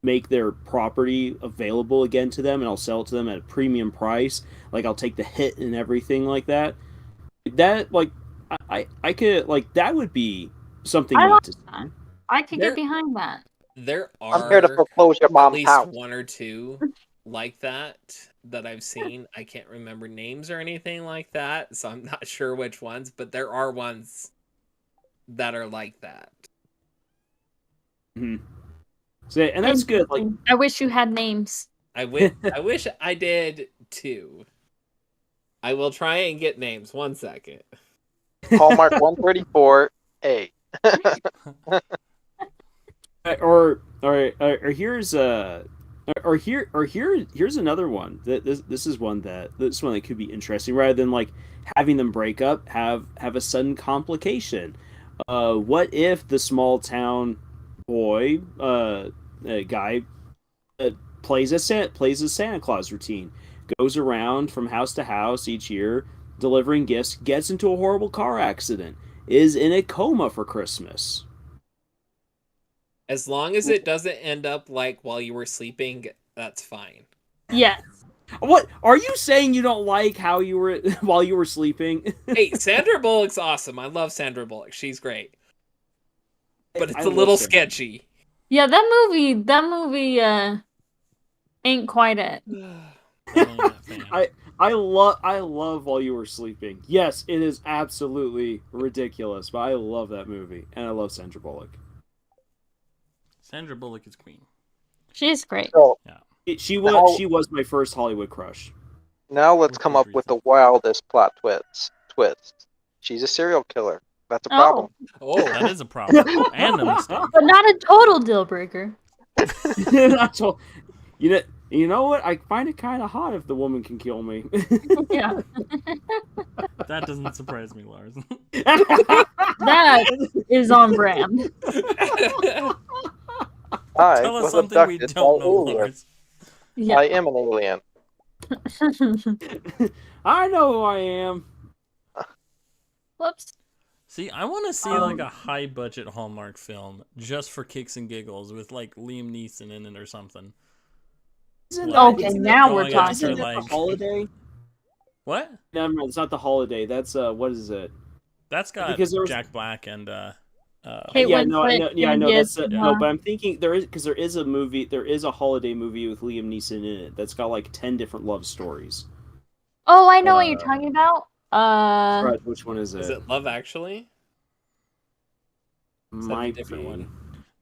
Speaker 2: make their property available again to them, and I'll sell it to them at a premium price, like I'll take the hit and everything like that. That like I could like that would be something
Speaker 3: I
Speaker 2: neat
Speaker 3: like
Speaker 2: to see.
Speaker 3: that. I could get behind that.
Speaker 4: There
Speaker 5: I'm here to
Speaker 4: are
Speaker 5: foreclose your
Speaker 4: at
Speaker 5: mom's
Speaker 4: least
Speaker 5: house.
Speaker 4: one or two like that I've seen. I can't remember names or anything like that, so I'm not sure which ones, but there are ones that are like that.
Speaker 2: So, and that's good. Like,
Speaker 3: I wish you had names.
Speaker 4: I wish I did too. I will try and get names. 1 second.
Speaker 5: Hallmark 134A.
Speaker 2: Here's another one. This is one that could be interesting. Rather than like having them break up, have a sudden complication. What if the small town boy guy plays a Santa Claus routine, goes around from house to house each year delivering gifts, gets into a horrible car accident, is in a coma for Christmas.
Speaker 4: As long as it doesn't end up like while you were sleeping, that's fine.
Speaker 3: Yes.
Speaker 2: What are you saying? You don't like how you were while you were sleeping?
Speaker 4: Hey, Sandra Bullock's awesome. I love Sandra Bullock. She's great. But it's
Speaker 2: I
Speaker 4: a
Speaker 2: love
Speaker 4: little
Speaker 2: Sandra.
Speaker 4: sketchy.
Speaker 3: Yeah, that movie ain't quite it.
Speaker 1: I'm only not a fan.
Speaker 2: I love While You Were Sleeping. Yes, it is absolutely ridiculous, but I love that movie, and I love Sandra Bullock.
Speaker 1: Sandra Bullock is queen.
Speaker 3: She's great.
Speaker 5: So
Speaker 2: She
Speaker 5: Now-
Speaker 2: was my first Hollywood crush.
Speaker 5: now let's
Speaker 1: With
Speaker 5: come
Speaker 1: good
Speaker 5: up with the
Speaker 1: reason.
Speaker 5: wildest plot twist. She's a serial killer. That's a
Speaker 3: Oh,
Speaker 5: problem.
Speaker 4: Oh,
Speaker 1: That is a problem and a mistake.
Speaker 3: but not a total deal breaker.
Speaker 2: That's all. You know what? I find it kind of hot if the woman can kill me.
Speaker 3: Yeah,
Speaker 1: That doesn't surprise me, Lars.
Speaker 3: that is on brand.
Speaker 5: I
Speaker 1: Tell us
Speaker 5: was
Speaker 1: something we
Speaker 5: abducted
Speaker 1: don't
Speaker 5: by
Speaker 1: know,
Speaker 5: aliens.
Speaker 1: Lars.
Speaker 3: Yeah.
Speaker 5: I am an alien.
Speaker 2: I know who I am.
Speaker 3: Whoops.
Speaker 1: See, I want to see like a high budget Hallmark film just for kicks and giggles with like Liam Neeson in it or something.
Speaker 3: Okay, now we're
Speaker 1: going after,
Speaker 3: talking.
Speaker 2: Isn't that
Speaker 1: like-
Speaker 2: the holiday?
Speaker 1: What?
Speaker 2: No, it's not the holiday. That's what is it?
Speaker 1: That's got
Speaker 2: Because there was-
Speaker 1: Jack Black and
Speaker 3: Kate
Speaker 2: yeah, no,
Speaker 3: Winslet,
Speaker 2: I know,
Speaker 3: Kevin
Speaker 2: that's
Speaker 3: Diaz,
Speaker 2: no, but I'm thinking there is a movie, there is a holiday movie with Liam Neeson in it that's got like 10 different love stories.
Speaker 3: Oh, I know what you're talking about.
Speaker 2: Right, which one is it?
Speaker 4: is it Love Actually? Is that a
Speaker 2: Might
Speaker 4: different
Speaker 2: be.
Speaker 4: one?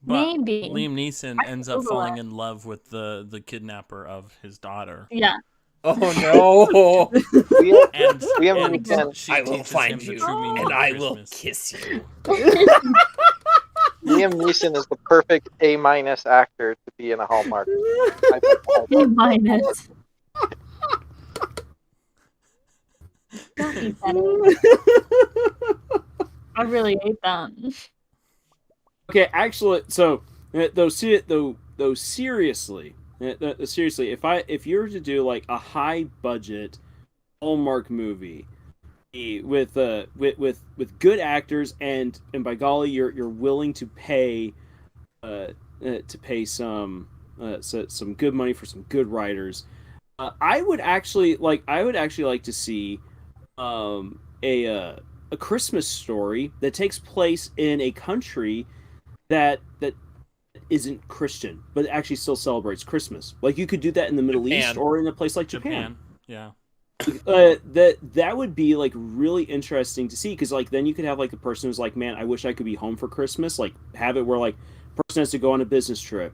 Speaker 1: but
Speaker 3: Maybe.
Speaker 1: Liam Neeson
Speaker 3: I
Speaker 1: ends up
Speaker 3: Google
Speaker 1: falling
Speaker 3: it.
Speaker 1: in love with the kidnapper of his daughter.
Speaker 3: Yeah.
Speaker 4: Oh no!
Speaker 5: Liam,
Speaker 1: And,
Speaker 5: Liam
Speaker 1: and
Speaker 5: Neeson-
Speaker 1: she
Speaker 4: I will
Speaker 1: teaches
Speaker 4: find
Speaker 1: him the
Speaker 4: you,
Speaker 1: true meaning
Speaker 4: and
Speaker 1: of
Speaker 4: I will
Speaker 1: Christmas.
Speaker 4: kiss you.
Speaker 5: Liam Neeson is the perfect A- actor to be in a Hallmark.
Speaker 3: A minus. Don't eat that. I really hate that.
Speaker 2: Okay, actually, so seriously, seriously, if you were to do like a high budget Hallmark movie with good actors and by golly you're willing to pay some good money for some good writers, I would actually like to see a Christmas story that takes place in a country that isn't Christian, but actually still celebrates Christmas. Like you could do that in the Middle
Speaker 4: Japan.
Speaker 2: East or in a place like Japan.
Speaker 1: Yeah.
Speaker 2: That would be like really interesting to see because like then you could have like a person who's like, man, I wish I could be home for Christmas. Like have it where like person has to go on a business trip.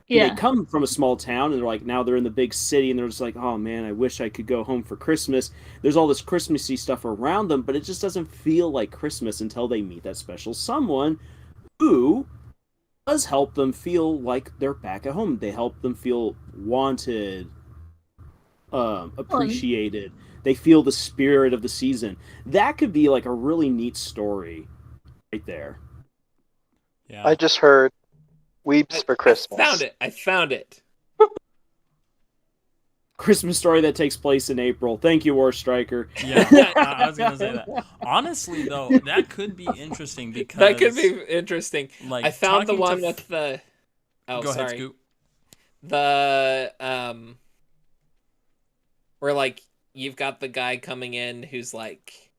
Speaker 3: Yeah.
Speaker 2: They come from a small town and they're like now they're in the big city and they're just like, oh man, I wish I could go home for Christmas. There's all this Christmassy stuff around them, but it just doesn't feel like Christmas until they meet that special someone who does help them feel like they're back at home. They help them feel wanted, appreciated. They feel the spirit of the season. That could be like a really neat story right there.
Speaker 1: Yeah.
Speaker 5: I just heard Weeps for Christmas.
Speaker 4: I found it.
Speaker 2: Christmas story that takes place in April. Thank you, War Striker.
Speaker 1: Yeah, I was gonna say that. Honestly, though, that could be interesting because
Speaker 4: That could be interesting.
Speaker 1: Like
Speaker 4: I found the
Speaker 1: talking
Speaker 4: one
Speaker 1: to
Speaker 4: with the. Oh,
Speaker 1: Go
Speaker 4: sorry.
Speaker 1: ahead, Scoop.
Speaker 4: The where like you've got the guy coming in who's like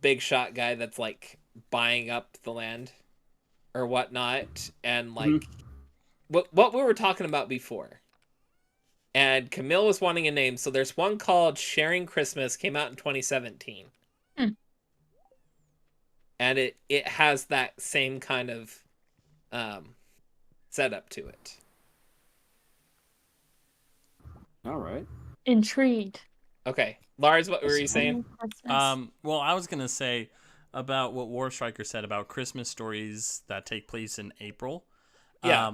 Speaker 4: big shot guy that's like buying up the land or whatnot, and like what we were talking about before. And Camille was wanting a name, so there's one called Sharing Christmas, came out in 2017. And it has that same kind of setup to it.
Speaker 2: All right.
Speaker 3: Intrigued.
Speaker 4: Okay, Lars, what were you saying?
Speaker 1: Well, I was gonna say about what War Striker said about Christmas stories that take place in April.
Speaker 4: Yeah.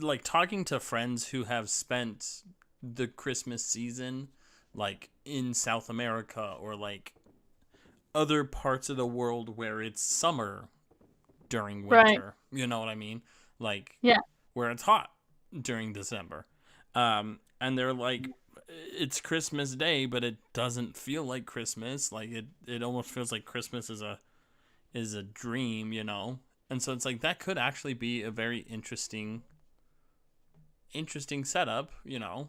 Speaker 1: Like talking to friends who have spent the Christmas season like in South America or like other parts of the world where it's summer during winter.
Speaker 3: Right.
Speaker 1: You know what I mean? Like
Speaker 3: Yeah.
Speaker 1: where it's hot during December. And they're like, it's Christmas Day, but it doesn't feel like Christmas. Like it almost feels like Christmas is a dream, you know. And so it's like that could actually be a very interesting setup,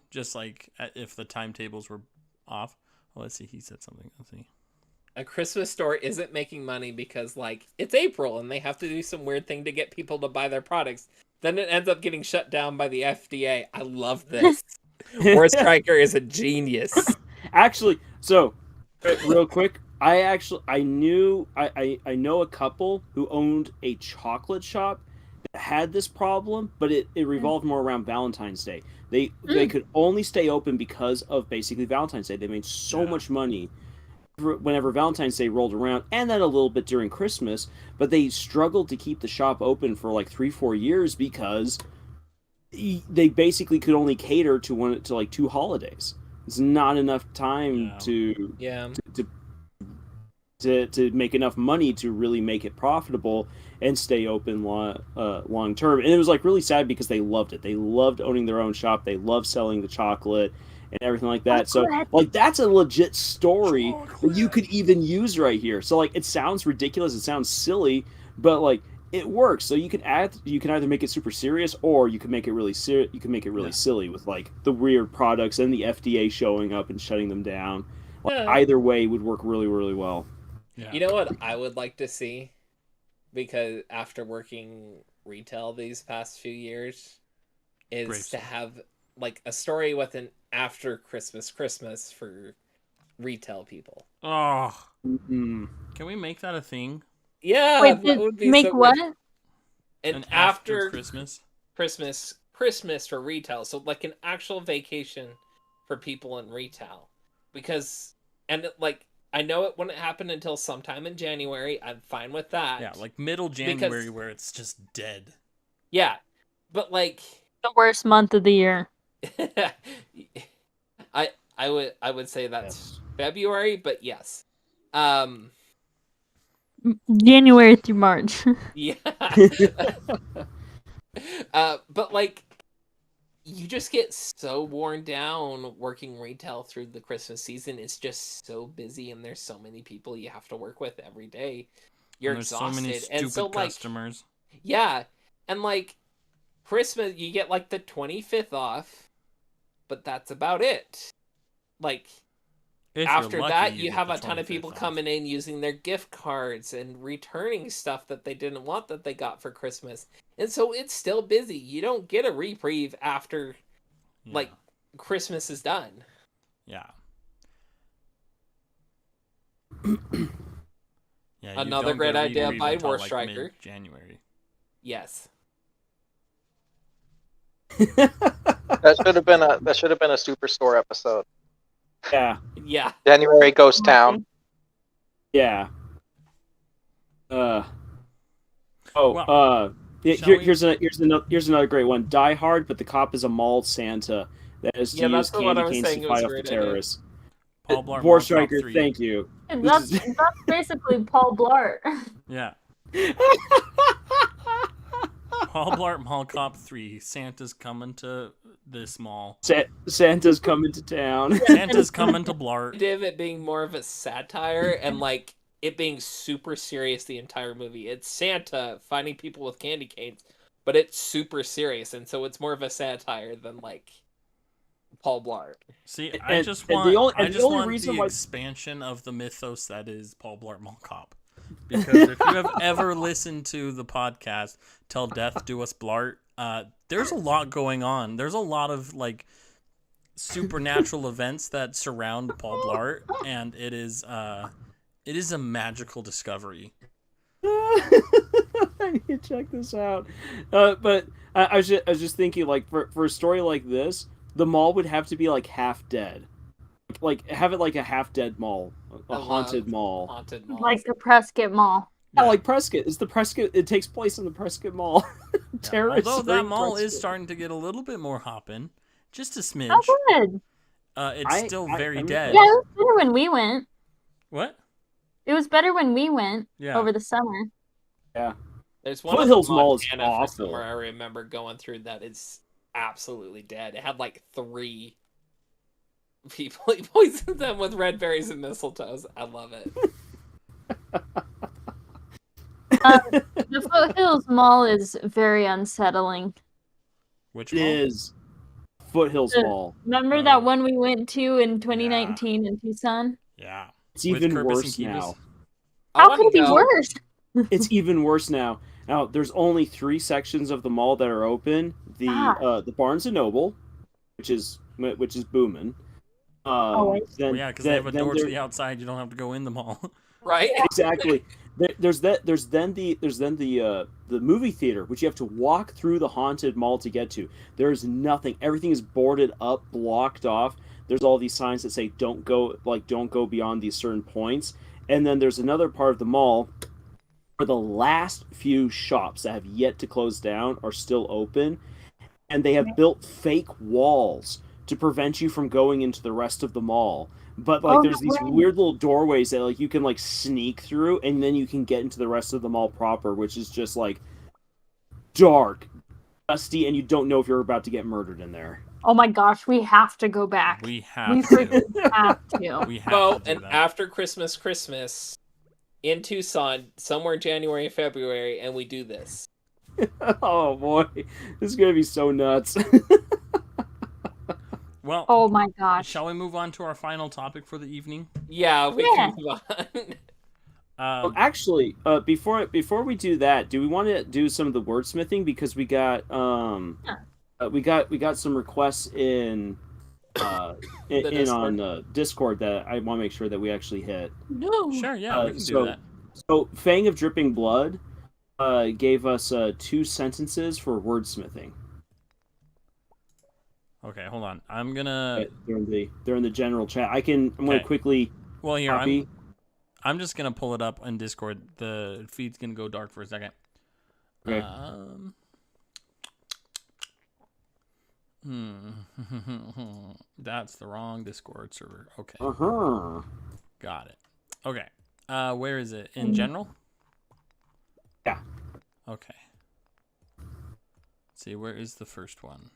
Speaker 1: just like if the timetables were off. Oh, let's see. He said something. Let's see.
Speaker 4: A Christmas store isn't making money because, like, it's April and they have to do some weird thing to get people to buy their products. Then it ends up getting shut down by the FDA. I love this. War Striker is a genius.
Speaker 2: Actually, so real quick, I know a couple who owned a chocolate shop that had this problem, but it revolved more around Valentine's Day. They could only stay open because of basically Valentine's Day. They made so much money whenever Valentine's Day rolled around, and then a little bit during Christmas, but they struggled to keep the shop open for like 3-4 years because they basically could only cater to like 2 holidays. It's not enough time to make enough money to really make it profitable and stay open long term. And it was like really sad because they loved it. They loved owning their own shop. They loved selling the chocolate and everything like that. So like that's a legit story that you could even use right here. So like it sounds ridiculous, it sounds silly, but like it works. So you can either make it super serious or you can make it really silly with like the weird products and the FDA showing up and shutting them down. Like, either way would work really, really well.
Speaker 4: Yeah. You know what I would like to see? Because after working retail these past few years is to have like a story with an after Christmas for retail people.
Speaker 1: Oh. Mm-hmm. Can we make that a thing?
Speaker 4: Yeah.
Speaker 3: Wait, that would be make so what?
Speaker 4: An after Christmas for retail. So like an actual vacation for people in retail. Because I know it wouldn't happen until sometime in January. I'm fine with that.
Speaker 1: Yeah, like middle January where it's just dead.
Speaker 4: Yeah. But like
Speaker 3: the worst month of the year.
Speaker 4: I would say that's February, but yes.
Speaker 3: January through March.
Speaker 4: Yeah. But like you just get so worn down working retail through the Christmas season. It's just so busy and there's so many people you have to work with every day. You're exhausted.
Speaker 1: So many stupid customers.
Speaker 4: Yeah. And like Christmas, you get like the 25th off, but that's about it. Like after that, you have a ton of people coming in using their gift cards and returning stuff that they didn't want that they got for Christmas. And so it's still busy. You don't get a reprieve after like Christmas is done.
Speaker 1: Yeah.
Speaker 4: Another great idea by War Striker.
Speaker 1: Like January.
Speaker 4: Yes.
Speaker 5: That should have been a Superstore episode.
Speaker 2: Yeah.
Speaker 4: Yeah.
Speaker 5: January Ghost Town.
Speaker 2: Yeah. Here's another great one. Die Hard, but the cop is a mall Santa that is to use candy canes to fight off the terrorists.
Speaker 1: Paul Blart,
Speaker 2: War Striker, thank you.
Speaker 3: That's basically Paul Blart.
Speaker 1: Yeah. Paul Blart Mall Cop 3. Santa's coming to this mall.
Speaker 2: Santa's coming to town.
Speaker 1: Santa's coming to Blart.
Speaker 4: Idea of it being more of a satire and like it being super serious the entire movie. It's Santa finding people with candy canes, but it's super serious, and so it's more of a satire than like Paul Blart.
Speaker 1: See, I just want the expansion of the mythos that is Paul Blart Mall Cop. Because if you have ever listened to the podcast Till Death Do Us Blart, there's a lot going on. There's a lot of like supernatural events that surround Paul Blart, and it is a magical discovery.
Speaker 2: I need to check this out. But I was just thinking, like for a story like this, the mall would have to be like half dead. Like have it like a half dead mall, a haunted mall.
Speaker 4: Haunted mall.
Speaker 3: Like the Prescott Mall.
Speaker 2: Yeah, like Prescott. It's the Prescott. It takes place in the Prescott Mall. Terrorists.
Speaker 1: Although that mall is starting to get a little bit more hopping, just a smidge.
Speaker 3: Oh, good.
Speaker 1: It's still very dead.
Speaker 3: Yeah, it was better when we went.
Speaker 1: What?
Speaker 3: It was better when we went over the summer.
Speaker 2: Yeah.
Speaker 4: There's one
Speaker 2: Foothills Mall is awful.
Speaker 4: Where I remember going through that is absolutely dead. It had like 3 people. He poisoned them with red berries and mistletoes. I love it.
Speaker 3: The Foothills Mall is very unsettling.
Speaker 1: Which
Speaker 2: It
Speaker 1: mall?
Speaker 2: is Foothills
Speaker 3: The-
Speaker 2: Mall.
Speaker 3: Remember
Speaker 1: Oh,
Speaker 3: that
Speaker 1: yeah.
Speaker 3: one we went to in 2019 in Tucson?
Speaker 1: Yeah.
Speaker 2: It's
Speaker 1: With
Speaker 2: even
Speaker 1: Kirkus and
Speaker 2: worse
Speaker 1: Kivas.
Speaker 2: now.
Speaker 4: I
Speaker 3: How
Speaker 4: want
Speaker 3: could
Speaker 4: to
Speaker 3: it be
Speaker 4: go.
Speaker 3: worse?
Speaker 2: It's even worse now. Now there's only 3 sections of the mall that are open. The Barnes and Noble, which is booming.
Speaker 3: Oh, I see.
Speaker 1: Well, yeah, because they have a door to
Speaker 2: there
Speaker 1: the outside. You don't have to go in the mall.
Speaker 4: Right?
Speaker 2: exactly. There's then the movie theater, which you have to walk through the haunted mall to get to. There's nothing. Everything is boarded up, blocked off. There's all these signs that say don't go beyond these certain points. And then there's another part of the mall where the last few shops that have yet to close down are still open, and they have built fake walls to prevent you from going into the rest of the mall. But
Speaker 3: Oh,
Speaker 2: there's
Speaker 3: no
Speaker 2: these
Speaker 3: way.
Speaker 2: weird little doorways that you can sneak through, and then you can get into the rest of the mall proper, which is just dark, dusty, and you don't know if you're about to get murdered in there.
Speaker 3: Oh my gosh, we have to go back.
Speaker 1: We
Speaker 3: We
Speaker 1: have
Speaker 3: freaking
Speaker 1: to.
Speaker 3: have to.
Speaker 1: We have
Speaker 4: Well,
Speaker 1: to do
Speaker 4: and
Speaker 1: that.
Speaker 4: after Christmas in Tucson, somewhere January, February, and we do this.
Speaker 2: Oh boy, this is gonna be so nuts.
Speaker 1: Well,
Speaker 3: Oh my gosh.
Speaker 1: shall we move on to our final topic for the evening?
Speaker 4: Yeah, we
Speaker 3: Yeah.
Speaker 4: can move on.
Speaker 2: Actually, before we do that, do we want to do some of the wordsmithing because we got we got some requests in in
Speaker 4: Discord.
Speaker 2: on Discord that I want to make sure that we actually hit.
Speaker 3: No.
Speaker 1: Sure, yeah, we can
Speaker 2: so-
Speaker 1: do that.
Speaker 2: So, Fang of Dripping Blood gave us 2 sentences for wordsmithing.
Speaker 1: Okay, hold on. I'm gonna.
Speaker 2: They're in the general chat. I'm gonna
Speaker 1: Okay.
Speaker 2: quickly
Speaker 1: Well, here
Speaker 2: copy.
Speaker 1: I'm just gonna pull it up on Discord. The feed's gonna go dark for a second.
Speaker 2: Okay.
Speaker 1: That's the wrong Discord server. Okay,
Speaker 2: Uh-huh.
Speaker 1: got it. Okay, where is it? In general?
Speaker 2: Yeah.
Speaker 1: Okay. Let's see, where is the first one?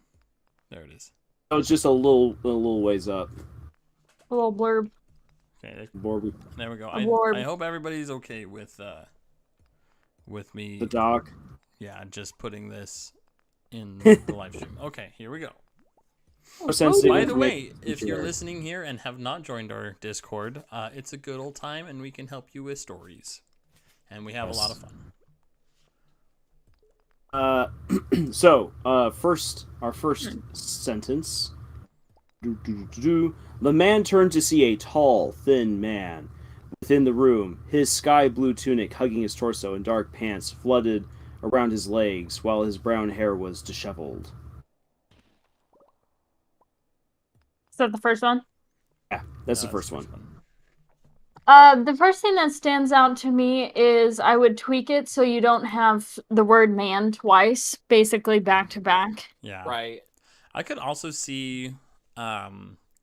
Speaker 1: There it is.
Speaker 2: So it's just a little ways up.
Speaker 3: A little blurb.
Speaker 1: Okay,
Speaker 2: Board
Speaker 1: there we go.
Speaker 3: Award.
Speaker 1: I hope everybody's okay with me.
Speaker 2: the doc.
Speaker 1: Yeah, just putting this in the live stream. Okay, here we go.
Speaker 2: Or sensitive
Speaker 1: By the way,
Speaker 2: information
Speaker 1: if you're
Speaker 2: there.
Speaker 1: listening here and have not joined our Discord, it's a good old time and we can help you with stories. And we have a lot of fun.
Speaker 2: So, our first sentence. The man turned to see a tall, thin man within the room, his sky blue tunic hugging his torso and dark pants flooded around his legs, while his brown hair was disheveled.
Speaker 3: Is that the first one?
Speaker 2: Yeah, that's the first one.
Speaker 3: The first thing that stands out to me is I would tweak it so you don't have the word man twice, basically back to back.
Speaker 1: Yeah.
Speaker 4: Right.
Speaker 1: I could also see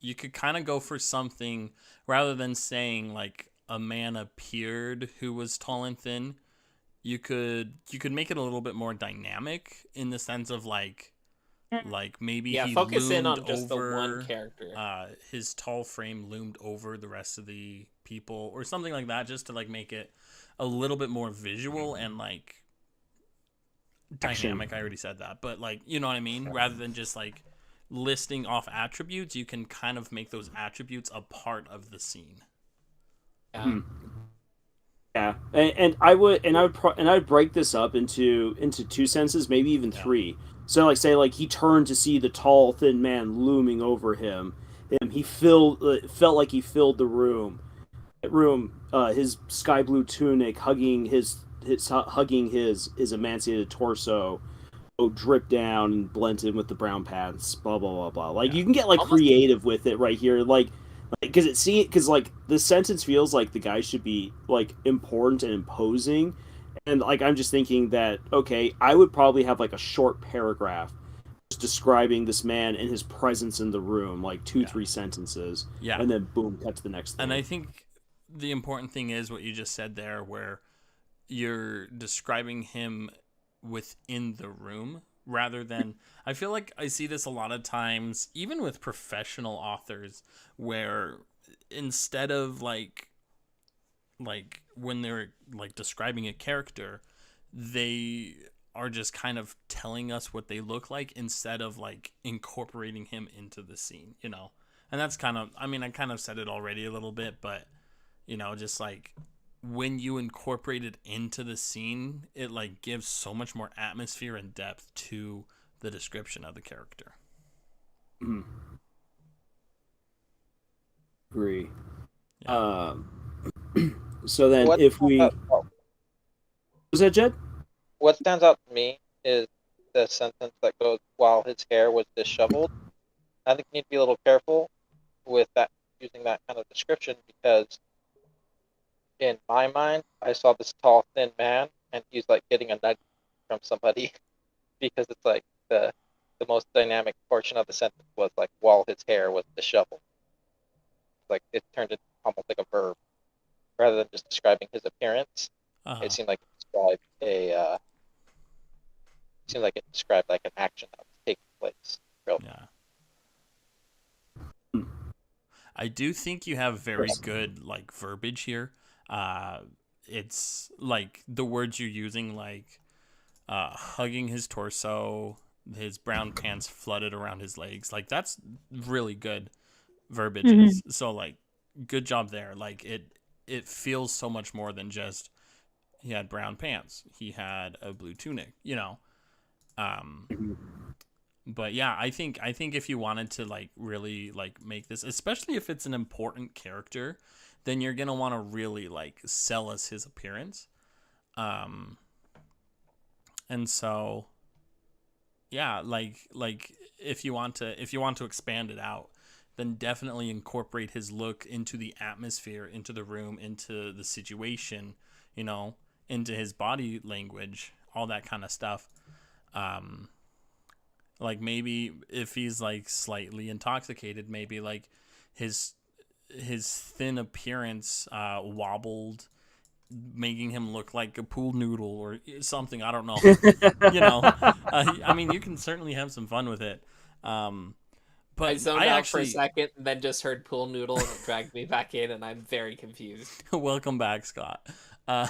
Speaker 1: you could kind of go for something rather than saying like a man appeared who was tall and thin. You could make it a little bit more dynamic in the sense of like maybe
Speaker 4: Yeah,
Speaker 1: he
Speaker 4: focus in
Speaker 1: loomed
Speaker 4: on just the
Speaker 1: over,
Speaker 4: one character.
Speaker 1: his tall frame loomed over the rest of the people or something like that, just to like make it a little bit more visual and like dynamic. I already said that, but like, you know what I mean? Rather than just like listing off attributes, you can kind of make those attributes a part of the scene.
Speaker 4: Yeah.
Speaker 2: Yeah, and I'd break this up into 2 sentences, maybe even 3. So like say like he turned to see the tall thin man looming over him. He felt like he filled the room. His sky blue tunic hugging his emaciated torso, dripped down and blended with the brown pants. Blah blah blah blah. Like you can get like creative with it right here, like because like the sentence feels like the guy should be like important and imposing, and like I'm just thinking that okay, I would probably have like a short paragraph just describing this man and his presence in the room, like 2-3 sentences, and then boom, cut to the next thing.
Speaker 1: And I think the important thing is what you just said there, where you're describing him within the room rather than I feel like I see this a lot of times even with professional authors where instead of like when they're like describing a character, they are just kind of telling us what they look like instead of like incorporating him into the scene, you know. And that's kind of, I mean, I kind of said it already a little bit, but you know, just like when you incorporate it into the scene, it like gives so much more atmosphere and depth to the description of the character.
Speaker 2: Mm. Agree.
Speaker 1: Yeah.
Speaker 2: So then,
Speaker 5: What
Speaker 2: if we was that Jed?
Speaker 5: what stands out to me is the sentence that goes, "While his hair was disheveled." I think you need to be a little careful with that, using that kind of description, because in my mind, I saw this tall, thin man, and he's like getting a nugget from somebody, because it's like the most dynamic portion of the sentence was like, "While his hair was disheveled." Like it turned into almost like a verb rather than just describing his appearance.
Speaker 1: Uh-huh.
Speaker 5: It seemed like it described like an action that was taking place. Really.
Speaker 1: Yeah. I do think you have very good like verbiage here. It's like the words you're using, like hugging his torso, his brown pants flooded around his legs. Like that's really good verbiages. So like, good job there. Like it feels so much more than just he had brown pants. He had a blue tunic. You know. But yeah, I think if you wanted to like really like make this, especially if it's an important character, then you're gonna want to really like sell us his appearance. And so yeah, like if you want to expand it out, then definitely incorporate his look into the atmosphere, into the room, into the situation, you know, into his body language, all that kind of stuff. Like maybe if he's like slightly intoxicated, maybe like his thin appearance wobbled, making him look like a pool noodle or something. I don't know. You know, I mean, you can certainly have some fun with it.
Speaker 4: I
Speaker 1: But
Speaker 4: zoned
Speaker 1: I
Speaker 4: out for a
Speaker 1: actually
Speaker 4: second, and then just heard pool noodle, and it dragged me back in, and I'm very confused.
Speaker 1: welcome back, Scott. Uh,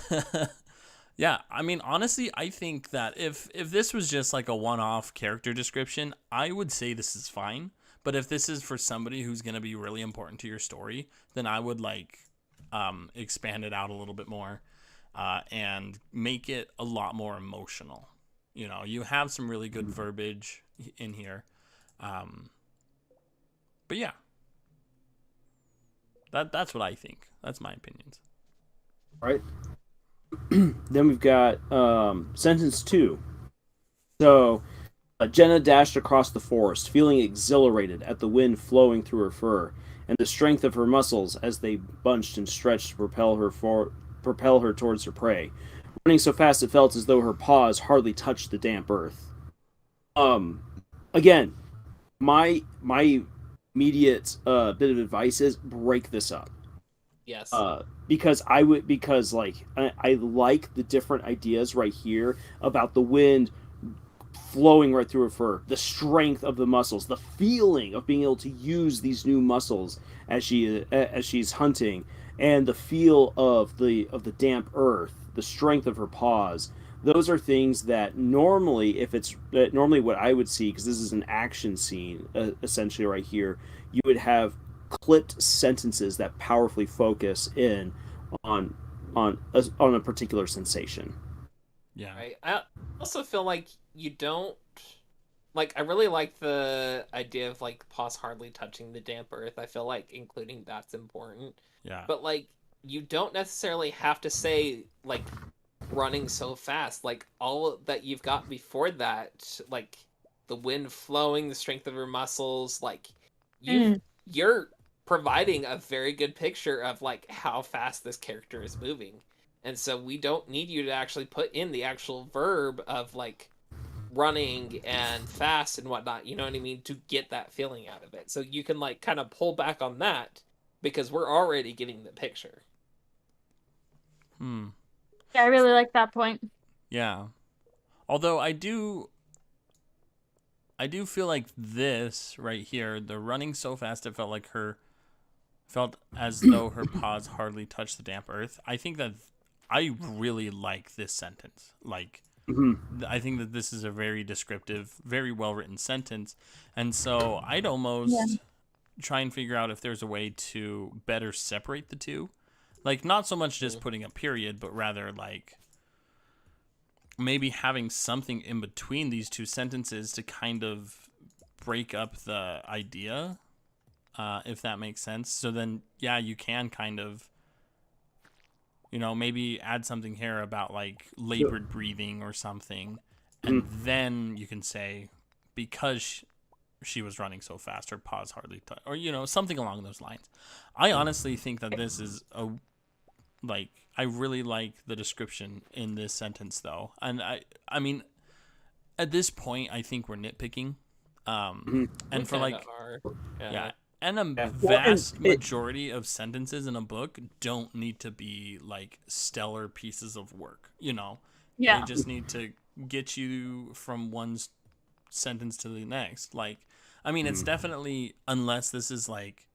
Speaker 1: Yeah, I mean, honestly, I think that if this was just like a one-off character description, I would say this is fine. But if this is for somebody who's going to be really important to your story, then I would like expand it out a little bit more and make it a lot more emotional. You know, you have some really good verbiage in here. But yeah, that's what I think. That's my opinions.
Speaker 2: Right. Then we've got sentence 2. So Jenna dashed across the forest, feeling exhilarated at the wind flowing through her fur and the strength of her muscles as they bunched and stretched to propel her towards her prey. Running so fast it felt as though her paws hardly touched the damp earth. Again, my immediate bit of advice is break this up.
Speaker 4: Yes.
Speaker 2: Because I like the different ideas right here about the wind flowing right through her fur, the strength of the muscles, the feeling of being able to use these new muscles as she's hunting, and the feel of the damp earth, the strength of her paws. Those are things that normally, if it's normally what I would see, because this is an action scene essentially right here, you would have clipped sentences that powerfully focus in on a particular sensation.
Speaker 1: Yeah.
Speaker 4: Right. I also feel like you don't like. I really like the idea of like paws hardly touching the damp earth. I feel like including that's important.
Speaker 1: Yeah.
Speaker 4: But like, you don't necessarily have to say like running so fast. Like all that you've got before that, like the wind flowing, the strength of her muscles, like you're providing a very good picture of like how fast this character is moving. And so we don't need you to actually put in the actual verb of like running and fast and whatnot, you know what I mean, to get that feeling out of it. So you can like kind of pull back on that because we're already getting the picture.
Speaker 3: Yeah, I really like that point.
Speaker 1: Yeah. Although I do feel like this right here, the running so fast it felt as though her paws hardly touched the damp earth. I think that I really like this sentence. Like,
Speaker 2: Mhm.
Speaker 1: I think that this is a very descriptive, very well written sentence, and so I'd almost
Speaker 3: Yeah.
Speaker 1: try and figure out if there's a way to better separate the two. Like, not so much just putting a period, but rather like maybe having something in between these two sentences to kind of break up the idea, if that makes sense. So then, yeah, you can kind of, maybe add something here about like labored breathing or something, and then you can say, because she was running so fast, her paws hardly touch, or something along those lines. I honestly think that this is I really like the description in this sentence though, and I mean, at this point, I think we're nitpicking, and
Speaker 4: We
Speaker 1: for like,
Speaker 4: kinda are.
Speaker 1: yeah, and a
Speaker 2: Yeah. Well, and
Speaker 1: vast majority of sentences in a book don't need to be like stellar pieces of work.
Speaker 3: Yeah.
Speaker 1: They just need to get you from one sentence to the next. Like, I mean, it's definitely, unless this is like,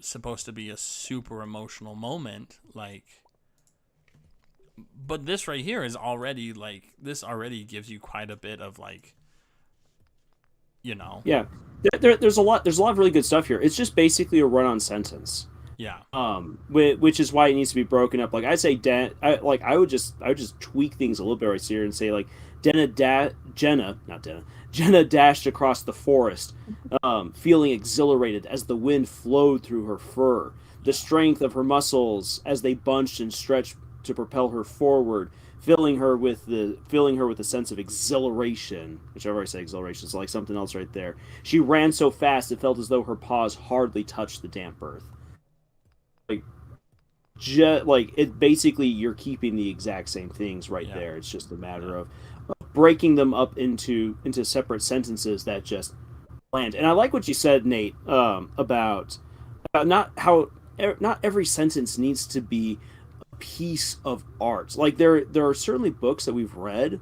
Speaker 1: supposed to be a super emotional moment, like, but this right here is already like, this already gives you quite a bit of like,
Speaker 2: Yeah. There's a lot of really good stuff here. It's just basically a run-on sentence.
Speaker 1: yeah,
Speaker 2: Which is why it needs to be broken up. Like I say, I would just tweak things a little bit right here and say like Jenna dashed across the forest, feeling exhilarated as the wind flowed through her fur. The strength of her muscles as they bunched and stretched to propel her forward, filling her with a sense of exhilaration. Which I've already said exhilaration, so like something else right there. She ran so fast it felt as though her paws hardly touched the damp earth. Like it basically, you're keeping the exact same things right there. It's just a matter of breaking them up into separate sentences that just land. And I like what you said, Nate, about not every sentence needs to be a piece of art. Like there are certainly books that we've read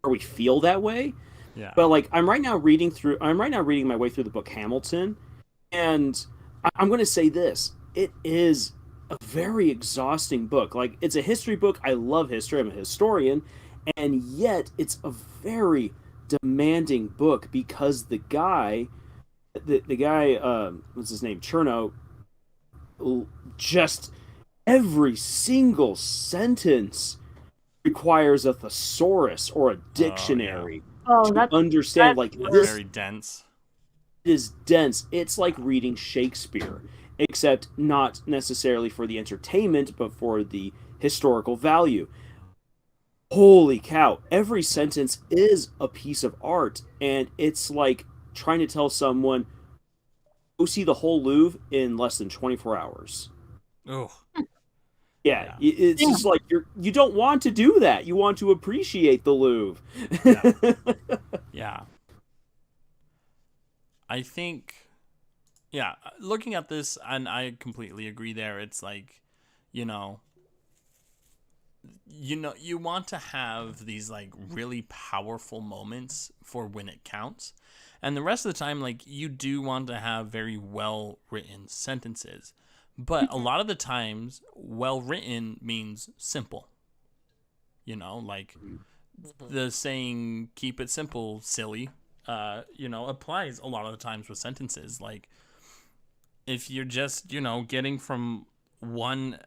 Speaker 2: where we feel that way.
Speaker 1: yeah,
Speaker 2: But like I'm right now reading my way through the book Hamilton, and I'm going to say this: it is a very exhausting book. Like it's a history book. I love history. I'm a historian, and yet it's a very demanding book because the guy, what's his name, Cherno, just every single sentence requires a thesaurus or a dictionary
Speaker 3: Oh,
Speaker 2: to understand. Like
Speaker 1: it's
Speaker 2: this
Speaker 1: very dense.
Speaker 2: is dense. It's like reading Shakespeare, except not necessarily for the entertainment, but for the historical value. Holy cow. Every sentence is a piece of art, and it's like trying to tell someone, go see the whole Louvre in less than 24 hours.
Speaker 1: Oh,
Speaker 2: Yeah,
Speaker 1: Yeah.
Speaker 2: it's just like you don't want to do that. You want to appreciate the Louvre.
Speaker 1: yeah. I think, yeah, looking at this, and I completely agree there. It's like, you know, you want to have these like really powerful moments for when it counts. And the rest of the time, like, you do want to have very well written sentences. But a lot of the times, well written means simple. Like the saying, keep it simple, silly, applies a lot of the times with sentences. Like, if you're just, getting from one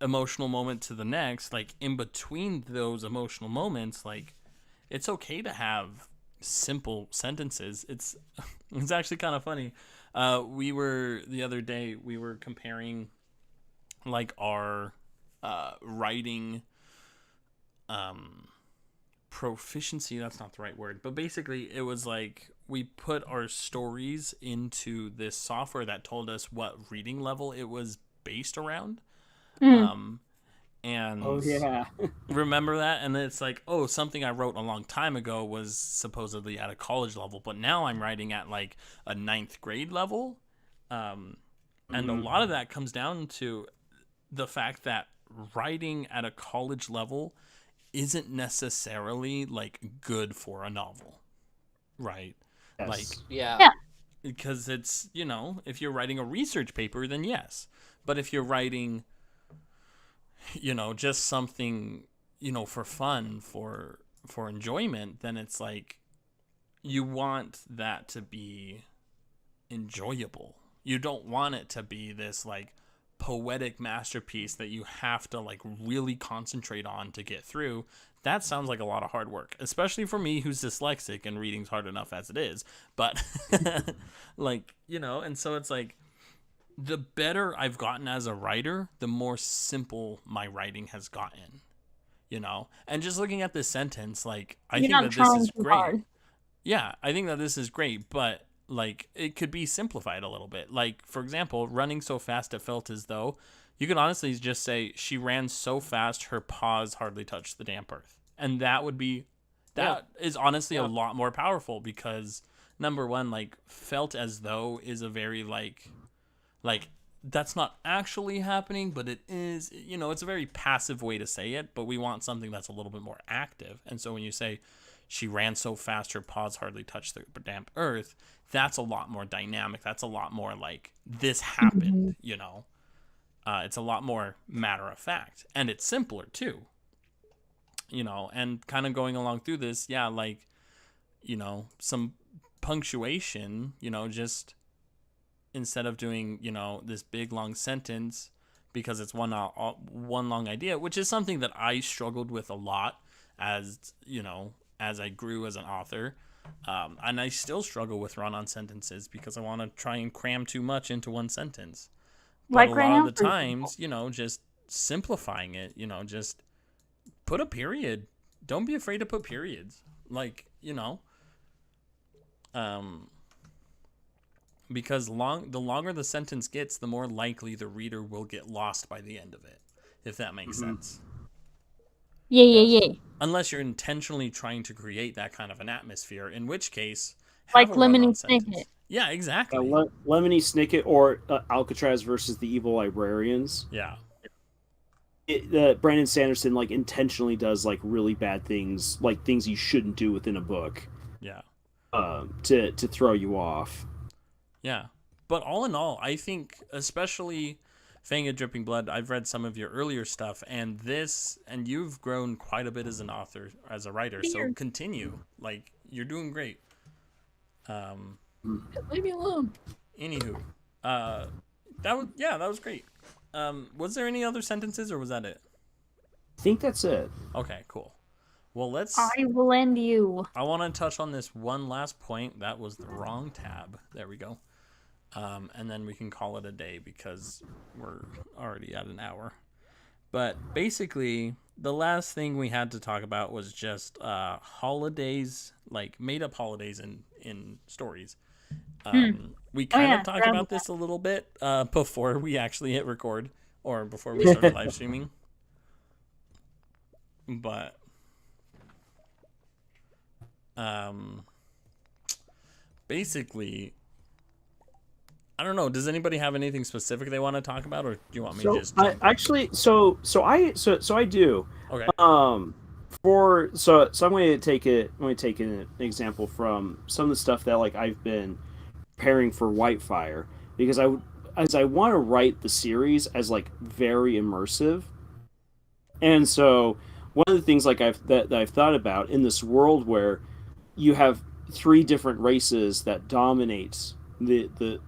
Speaker 1: emotional moment to the next, like in between those emotional moments, like, it's okay to have simple sentences. It's actually kind of funny. The other day we were comparing like our writing proficiency. That's not the right word, but basically it was like we put our stories into this software that told us what reading level it was based around. And
Speaker 2: Oh yeah.
Speaker 1: remember that, and then it's like, oh, something I wrote a long time ago was supposedly at a college level, but now I'm writing at like a 9th grade level. And a lot of that comes down to the fact that writing at a college level isn't necessarily like good for a novel, right?
Speaker 2: Yes.
Speaker 1: Like,
Speaker 4: Yeah.
Speaker 1: because it's, if you're writing a research paper, then yes. But if you're writing just something, for fun, for enjoyment, then it's like you want that to be enjoyable. You don't want it to be this like poetic masterpiece that you have to like really concentrate on to get through. That sounds like a lot of hard work, especially for me who's dyslexic and reading's hard enough as it is. But like, and so it's like the better I've gotten as a writer, the more simple my writing has gotten. And just looking at this sentence, like I think that this is great.
Speaker 3: Hard.
Speaker 1: Yeah, I think that this is great, but like it could be simplified a little bit. Like, for example, running so fast it felt as though you could honestly just say she ran so fast her paws hardly touched the damp earth. And that is honestly a lot more powerful because number one, like felt as though is a very like that's not actually happening, but it is, it's a very passive way to say it, but we want something that's a little bit more active. And so when you say she ran so fast her paws hardly touched the damp earth, that's a lot more dynamic. That's a lot more like this happened, it's a lot more matter of fact, and it's simpler too, and kind of going along through this. Yeah. Like, some punctuation, just instead of doing, this big long sentence because it's one long idea, which is something that I struggled with a lot as I grew as an author. And I still struggle with run-on sentences because I want to try and cram too much into one sentence. But
Speaker 3: Like
Speaker 1: a
Speaker 3: right
Speaker 1: lot
Speaker 3: now,
Speaker 1: of the times, just simplifying it, just put a period. Don't be afraid to put periods. Like, because the longer the sentence gets, the more likely the reader will get lost by the end of it, if that makes sense.
Speaker 3: Yeah.
Speaker 1: Unless you're intentionally trying to create that kind of an atmosphere, in which case,
Speaker 3: Like
Speaker 1: have a run-on
Speaker 3: Lemony
Speaker 1: sentence.
Speaker 3: Snicket.
Speaker 1: Yeah, exactly.
Speaker 2: Lemony Snicket or Alcatraz versus the Evil Librarians.
Speaker 1: Yeah.
Speaker 2: Brandon Sanderson like intentionally does like really bad things, like things you shouldn't do within a book.
Speaker 1: Yeah.
Speaker 2: To throw you off.
Speaker 1: Yeah. But all in all, I think, especially Fang of Dripping Blood, I've read some of your earlier stuff, and you've grown quite a bit as an author, as a writer, so continue. Like, you're doing great.
Speaker 3: Leave me alone.
Speaker 1: Anywho, that was great. Was there any other sentences, or was that it?
Speaker 2: I think that's it.
Speaker 1: Okay, cool. Well,
Speaker 3: I will end you.
Speaker 1: I want to touch on this one last point. That was the wrong tab. There we go. And then we can call it a day because we're already at an hour. But basically, the last thing we had to talk about was just holidays, like made-up holidays in stories. We kind of talked about this a little bit before we actually hit record, or before we started live streaming. But basically, I don't know. Does anybody have anything specific they want to talk about, or do you want me to just?
Speaker 2: I do.
Speaker 1: Okay.
Speaker 2: I'm going to take an example from some of the stuff that like I've been preparing for Whitefire, because I want to write the series as like very immersive, and so one of the things like that I've thought about in this world where you have three different races that dominate the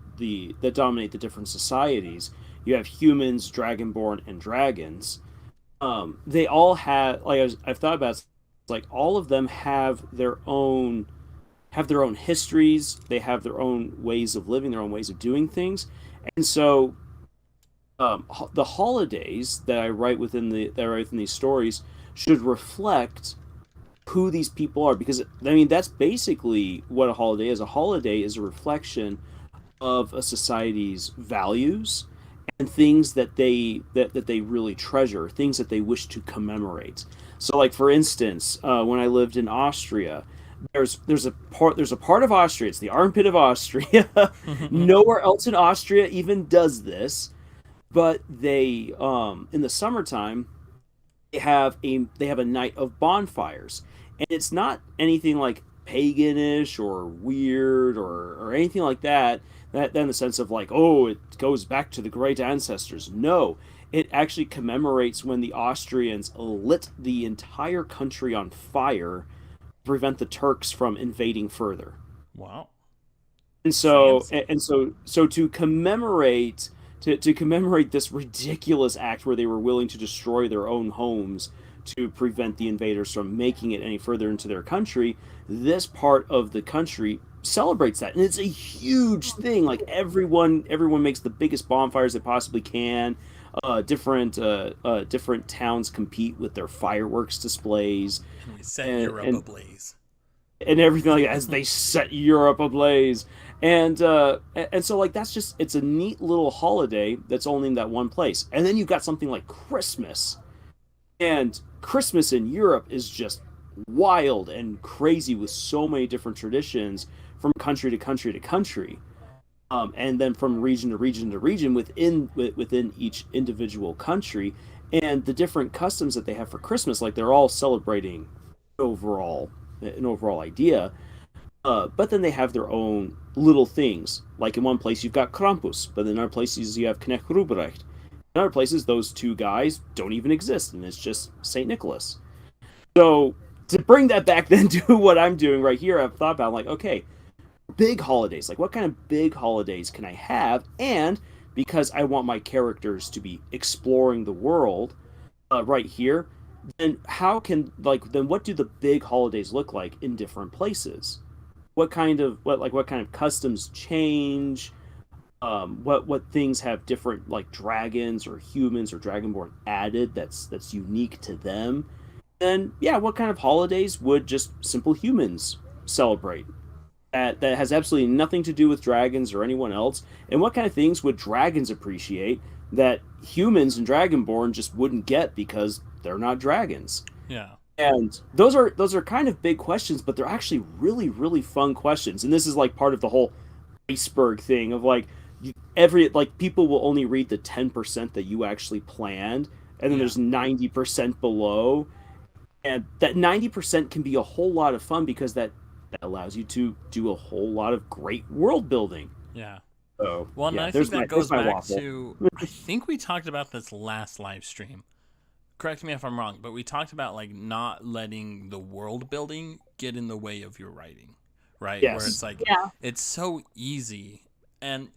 Speaker 2: different societies. You have humans, dragonborn, and dragons. They all have, like I've thought about, like all of them have their own histories. They have their own ways of living, their own ways of doing things, and so the holidays that I write within these stories should reflect who these people are, because I mean that's basically what a holiday is. A holiday is a reflection of a society's values and things that they really treasure, things that they wish to commemorate. So, like for instance, when I lived in Austria, there's a part of Austria. It's the armpit of Austria. Nowhere else in Austria even does this, but they in the summertime they have a night of bonfires, and it's not anything like paganish or weird or anything like that. That in the sense of like, oh, it goes back to the great ancestors. No, it actually commemorates when the Austrians lit the entire country on fire to prevent the Turks from invading further.
Speaker 1: Wow.
Speaker 2: And so
Speaker 1: Fancy.
Speaker 2: so to commemorate this ridiculous act where they were willing to destroy their own homes to prevent the invaders from making it any further into their country, this part of the country celebrates that. And it's a huge thing. Like everyone makes the biggest bonfires they possibly can. Different towns compete with their fireworks displays
Speaker 1: And we set
Speaker 2: and,
Speaker 1: Europe
Speaker 2: and
Speaker 1: ablaze.
Speaker 2: and everything like that as they set Europe ablaze. And so like that's just it's a neat little holiday that's only in that one place. And then you've got something like Christmas. And Christmas in Europe is just wild and crazy with so many different traditions from country to country to country. And then from region to region to region within each individual country, and the different customs that they have for Christmas, like they're all celebrating overall an overall idea. But then they have their own little things. Like in one place you've got Krampus, but in other places you have Knecht Ruprecht. In other places, those two guys don't even exist, and it's just Saint Nicholas. So to bring that back then to what I'm doing right here, I've thought about like, okay, big holidays. Like, what kind of big holidays can I have? And because I want my characters to be exploring the world right here, then what do the big holidays look like in different places? What kind of customs change? What things have different like dragons or humans or dragonborn added that's unique to them? And yeah, what kind of holidays would just simple humans celebrate? That has absolutely nothing to do with dragons or anyone else. And what kind of things would dragons appreciate that humans and dragonborn just wouldn't get because they're not dragons?
Speaker 1: Yeah.
Speaker 2: And those are kind of big questions, but they're actually really, really fun questions. And this is like part of the whole iceberg thing of like people will only read the 10% that you actually planned, and then there's 90% below. And that 90% can be a whole lot of fun because that allows you to do a whole lot of great world building.
Speaker 1: Yeah.
Speaker 2: So,
Speaker 1: well, and
Speaker 2: yeah,
Speaker 1: I think that goes back
Speaker 2: waffle.
Speaker 1: to, I think we talked about this last live stream. Correct me if I'm wrong, but we talked about like not letting the world building get in the way of your writing, right?
Speaker 2: Yes.
Speaker 1: Where it's like, it's so easy. And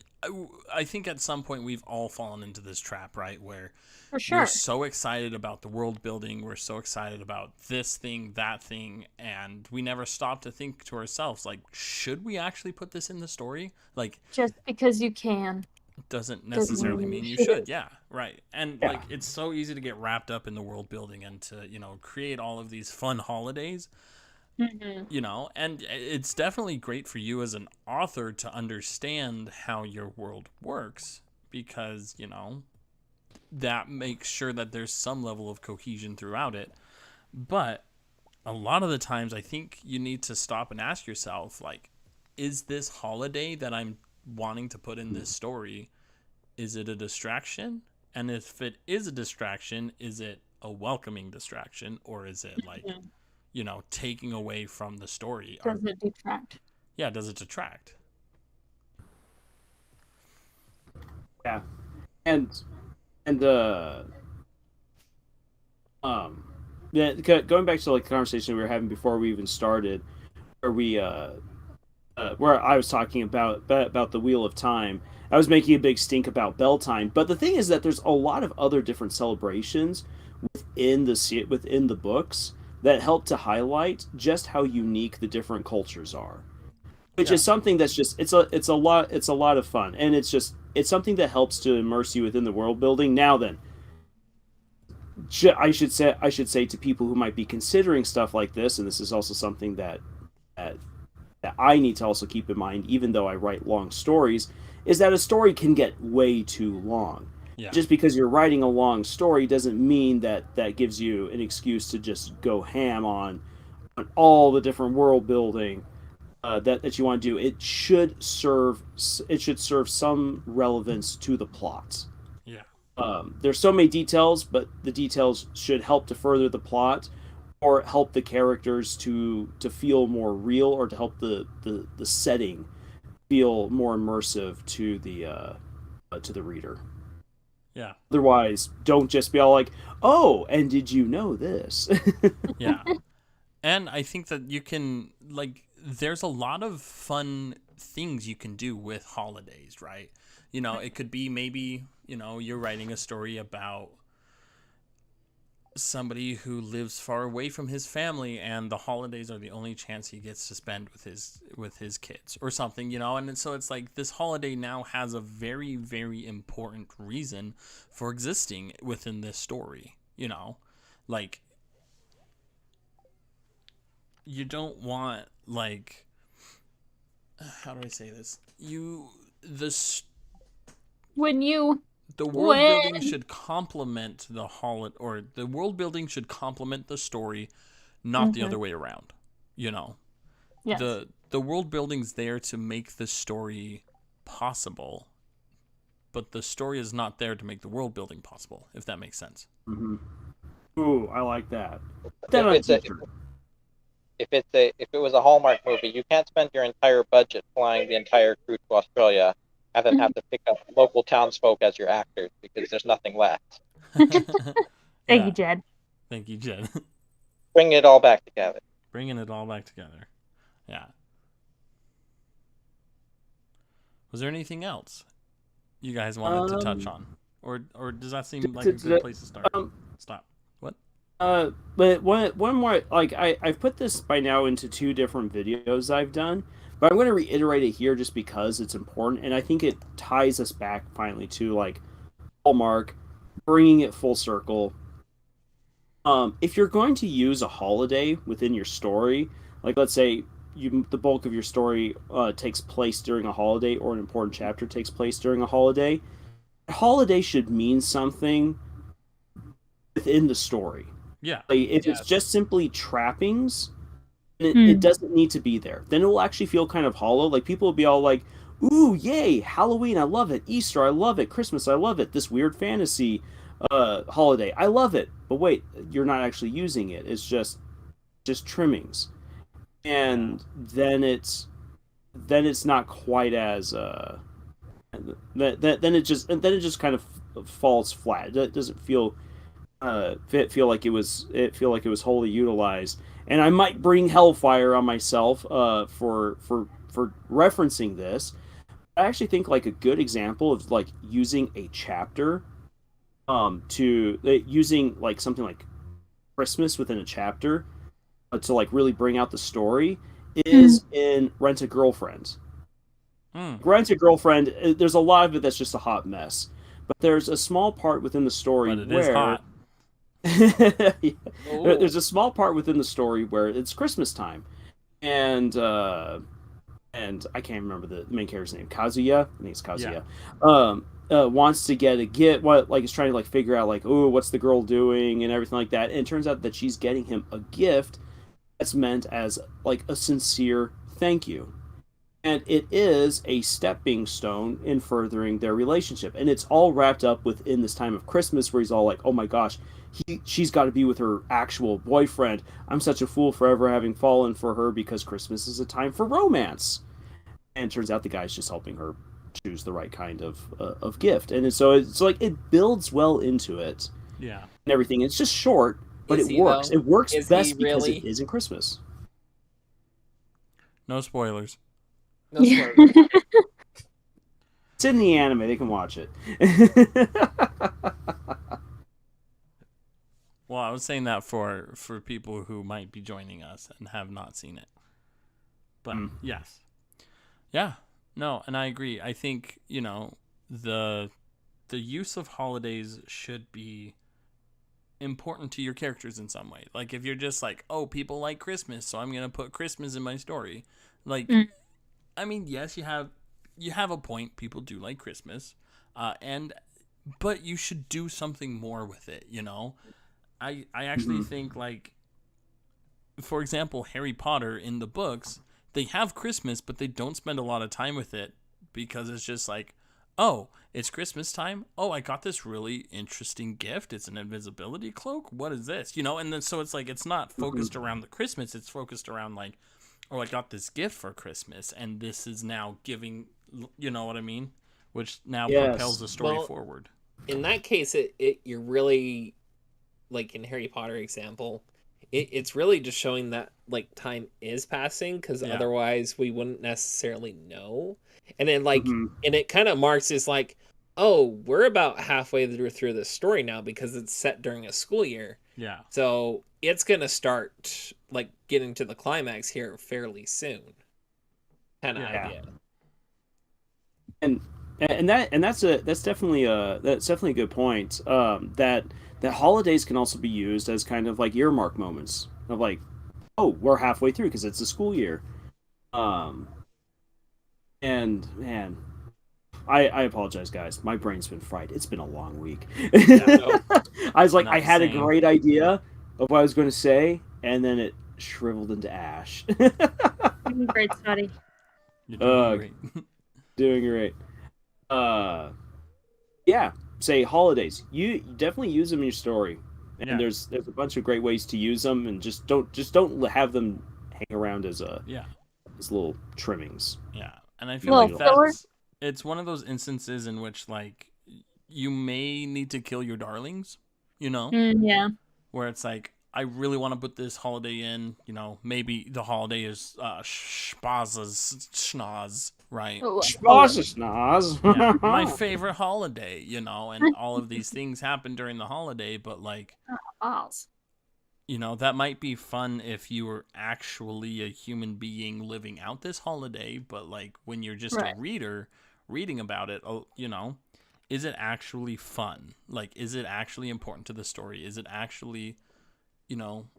Speaker 1: I think at some point we've all fallen into this trap, right? Where
Speaker 3: For sure.
Speaker 1: we're so excited about the world building, we're so excited about this thing, that thing, and we never stop to think to ourselves, like, should we actually put this in the story? Like,
Speaker 3: just because you can
Speaker 1: doesn't necessarily mean you should. Yeah, right. And like, it's so easy to get wrapped up in the world building and to, create all of these fun holidays.
Speaker 3: Mm-hmm.
Speaker 1: And it's definitely great for you as an author to understand how your world works because, that makes sure that there's some level of cohesion throughout it. But a lot of the times I think you need to stop and ask yourself, like, is this holiday that I'm wanting to put in this story, is it a distraction? And if it is a distraction, is it a welcoming distraction, or is it like, taking away from the story?
Speaker 3: Does it detract?
Speaker 1: Yeah, does it detract?
Speaker 2: Yeah. And going back to like the conversation we were having before we even started, where I was talking about the Wheel of Time. I was making a big stink about Beltane, but the thing is that there's a lot of other different celebrations within the books that help to highlight just how unique the different cultures are, which is something that's just it's a lot of fun, and it's something that helps to immerse you within the world building. Now then, I should say to people who might be considering stuff like this, and this is also something that I need to also keep in mind, even though I write long stories, is that a story can get way too long.
Speaker 1: Yeah.
Speaker 2: Just because you're writing a long story doesn't mean that gives you an excuse to just go ham on all the different world building that you want to do. It should serve some relevance to the plot.
Speaker 1: Yeah.
Speaker 2: There's so many details, but the details should help to further the plot or help the characters to feel more real, or to help the setting feel more immersive to the reader.
Speaker 1: Yeah.
Speaker 2: Otherwise, don't just be all like, "Oh, and did you know this?"
Speaker 1: Yeah. And I think that you can, like, there's a lot of fun things you can do with holidays, right? You know, it could be maybe, you know, you're writing a story about somebody who lives far away from his family and the holidays are the only chance he gets to spend with his kids or something, you know. And so it's like this holiday now has a very, very important reason for existing within this story, you know. Like, you don't want, like, how do I say this?
Speaker 3: When you
Speaker 1: The world
Speaker 3: when
Speaker 1: building should complement the holiday, or the world building should complement the story, not the
Speaker 3: Mhm.
Speaker 1: other way around. You know,
Speaker 3: Yes.
Speaker 1: the world building's there to make the story possible, but the story is not there to make the world building possible. If that makes sense.
Speaker 2: Mhm. Ooh, I like that. Put that
Speaker 5: If
Speaker 2: on a
Speaker 5: it's a
Speaker 2: t-shirt.
Speaker 5: if it was a Hallmark movie, you can't spend your entire budget flying the entire crew to Australia and then have to pick up local townsfolk as your actors because there's nothing left.
Speaker 3: Thank
Speaker 1: Yeah.
Speaker 3: you, Jed.
Speaker 1: Thank you, Jen.
Speaker 5: Bring it all back together.
Speaker 1: Bringing it all back together. Yeah. Was there anything else you guys wanted to touch on, or does that seem like a good place to start?
Speaker 2: Um,
Speaker 1: Stop. What?
Speaker 2: but one more, like I've put this by now into two different videos I've done, but I'm going to reiterate it here just because it's important, and I think it ties us back finally to like Hallmark, bringing it full circle. If you're going to use a holiday within your story, like let's say the bulk of your story takes place during a holiday, or an important chapter takes place during a holiday, holiday should mean something within the story.
Speaker 1: Yeah.
Speaker 2: Like, if it's
Speaker 4: Yes.
Speaker 2: just simply trappings, it doesn't need to be there. Then it will actually feel kind of hollow. Like people will be all like, "Ooh, yay! Halloween, I love it. Easter, I love it. Christmas, I love it. This weird fantasy holiday, I love it." But wait, you're not actually using it. It's just trimmings, and then it's not quite as then it just kind of falls flat. It doesn't feel like it was wholly utilized. And I might bring hellfire on myself for referencing this. I actually think like a good example of like using a chapter to using like something like Christmas within a chapter to like really bring out the story is in Rent a Girlfriend. Rent a Girlfriend, there's a lot of it that's just a hot mess, but there's a small part within the story
Speaker 1: But it is
Speaker 2: where
Speaker 1: hot.
Speaker 2: there's a small part within the story where it's Christmas time, and I can't remember the main character's name. Kazuya, I think it's Kazuya. Wants to get a gift. What like is trying to like figure out like, oh, what's the girl doing and everything like that. And it turns out that she's getting him a gift that's meant as like a sincere thank you. And it is a stepping stone in furthering their relationship. And it's all wrapped up within this time of Christmas where he's all like, oh my gosh, she's got to be with her actual boyfriend. I'm such a fool for ever having fallen for her because Christmas is a time for romance. And it turns out the guy's just helping her choose the right kind of gift. And so it's like it builds well into it
Speaker 1: Yeah.
Speaker 2: and everything. It's just short, but
Speaker 4: Is
Speaker 2: it
Speaker 4: he,
Speaker 2: works.
Speaker 4: though?
Speaker 2: It works
Speaker 4: Is he
Speaker 2: best because
Speaker 4: really?
Speaker 2: it isn't Christmas.
Speaker 1: No spoilers.
Speaker 4: No spoilers.
Speaker 2: It's in the anime. They can watch it.
Speaker 1: Well, I was saying that for people who might be joining us and have not seen it. But yes. Yeah. No, and I agree. I think, you know, the use of holidays should be important to your characters in some way. Like if you're just like, "Oh, people like Christmas, so I'm going to put Christmas in my story." Like I mean, yes, you have a point. People do like Christmas. But you should do something more with it, you know? I actually think, like, for example, Harry Potter in the books, they have Christmas, but they don't spend a lot of time with it because it's just like, oh, it's Christmas time. Oh, I got this really interesting gift. It's an invisibility cloak. What is this? You know, and then so it's like it's not focused around the Christmas. It's focused around like, oh, I got this gift for Christmas, and this is now giving, you know what I mean? Which now
Speaker 2: Yes.
Speaker 1: propels the story
Speaker 4: Well,
Speaker 1: forward.
Speaker 4: in that case, you're really like in Harry Potter example, it's really just showing that like time is passing because
Speaker 1: Yeah.
Speaker 4: otherwise we wouldn't necessarily know. And then like
Speaker 2: Mhm.
Speaker 4: and it kind of marks as like, oh, we're about halfway through the story now because it's set during a school year.
Speaker 1: Yeah.
Speaker 4: So it's gonna start like getting to the climax here fairly soon. Kind of
Speaker 1: Yeah.
Speaker 4: idea.
Speaker 2: and that's definitely a good point. That holidays can also be used as kind of like earmark moments of like, oh, we're halfway through because it's the school year. Um, and man, I apologize, guys. My brain's been fried. It's been a long week.
Speaker 4: No.
Speaker 2: I was like,
Speaker 1: Not
Speaker 2: I had a
Speaker 1: same.
Speaker 2: great idea of what I was going to say, and then it shriveled into ash.
Speaker 3: Great study.
Speaker 1: You're doing
Speaker 2: Uh,
Speaker 1: great.
Speaker 2: Doing great. Uh, yeah. Say holidays. You definitely use them in your story, and
Speaker 1: Yeah.
Speaker 2: there's a bunch of great ways to use them, and just don't have them hang around as
Speaker 1: Yeah.
Speaker 2: little trimmings.
Speaker 1: Yeah. And I feel
Speaker 3: Well,
Speaker 1: like
Speaker 3: filler.
Speaker 1: it's one of those instances in which like you may need to kill your darlings, you know,
Speaker 3: Yeah.
Speaker 1: where it's like I really want to put this holiday in, you know, maybe the holiday is Spaza's schnoz, right?
Speaker 3: Oh,
Speaker 1: Yeah, my favorite holiday, you know, and all of these things happen during the holiday, but like,
Speaker 3: balls.
Speaker 1: you know, that might be fun if you were actually a human being living out this holiday, but like when you're just
Speaker 3: Right.
Speaker 1: a reader reading about it, oh, you know, is it actually fun? Like, is it actually important to the story? Is it actually, you know,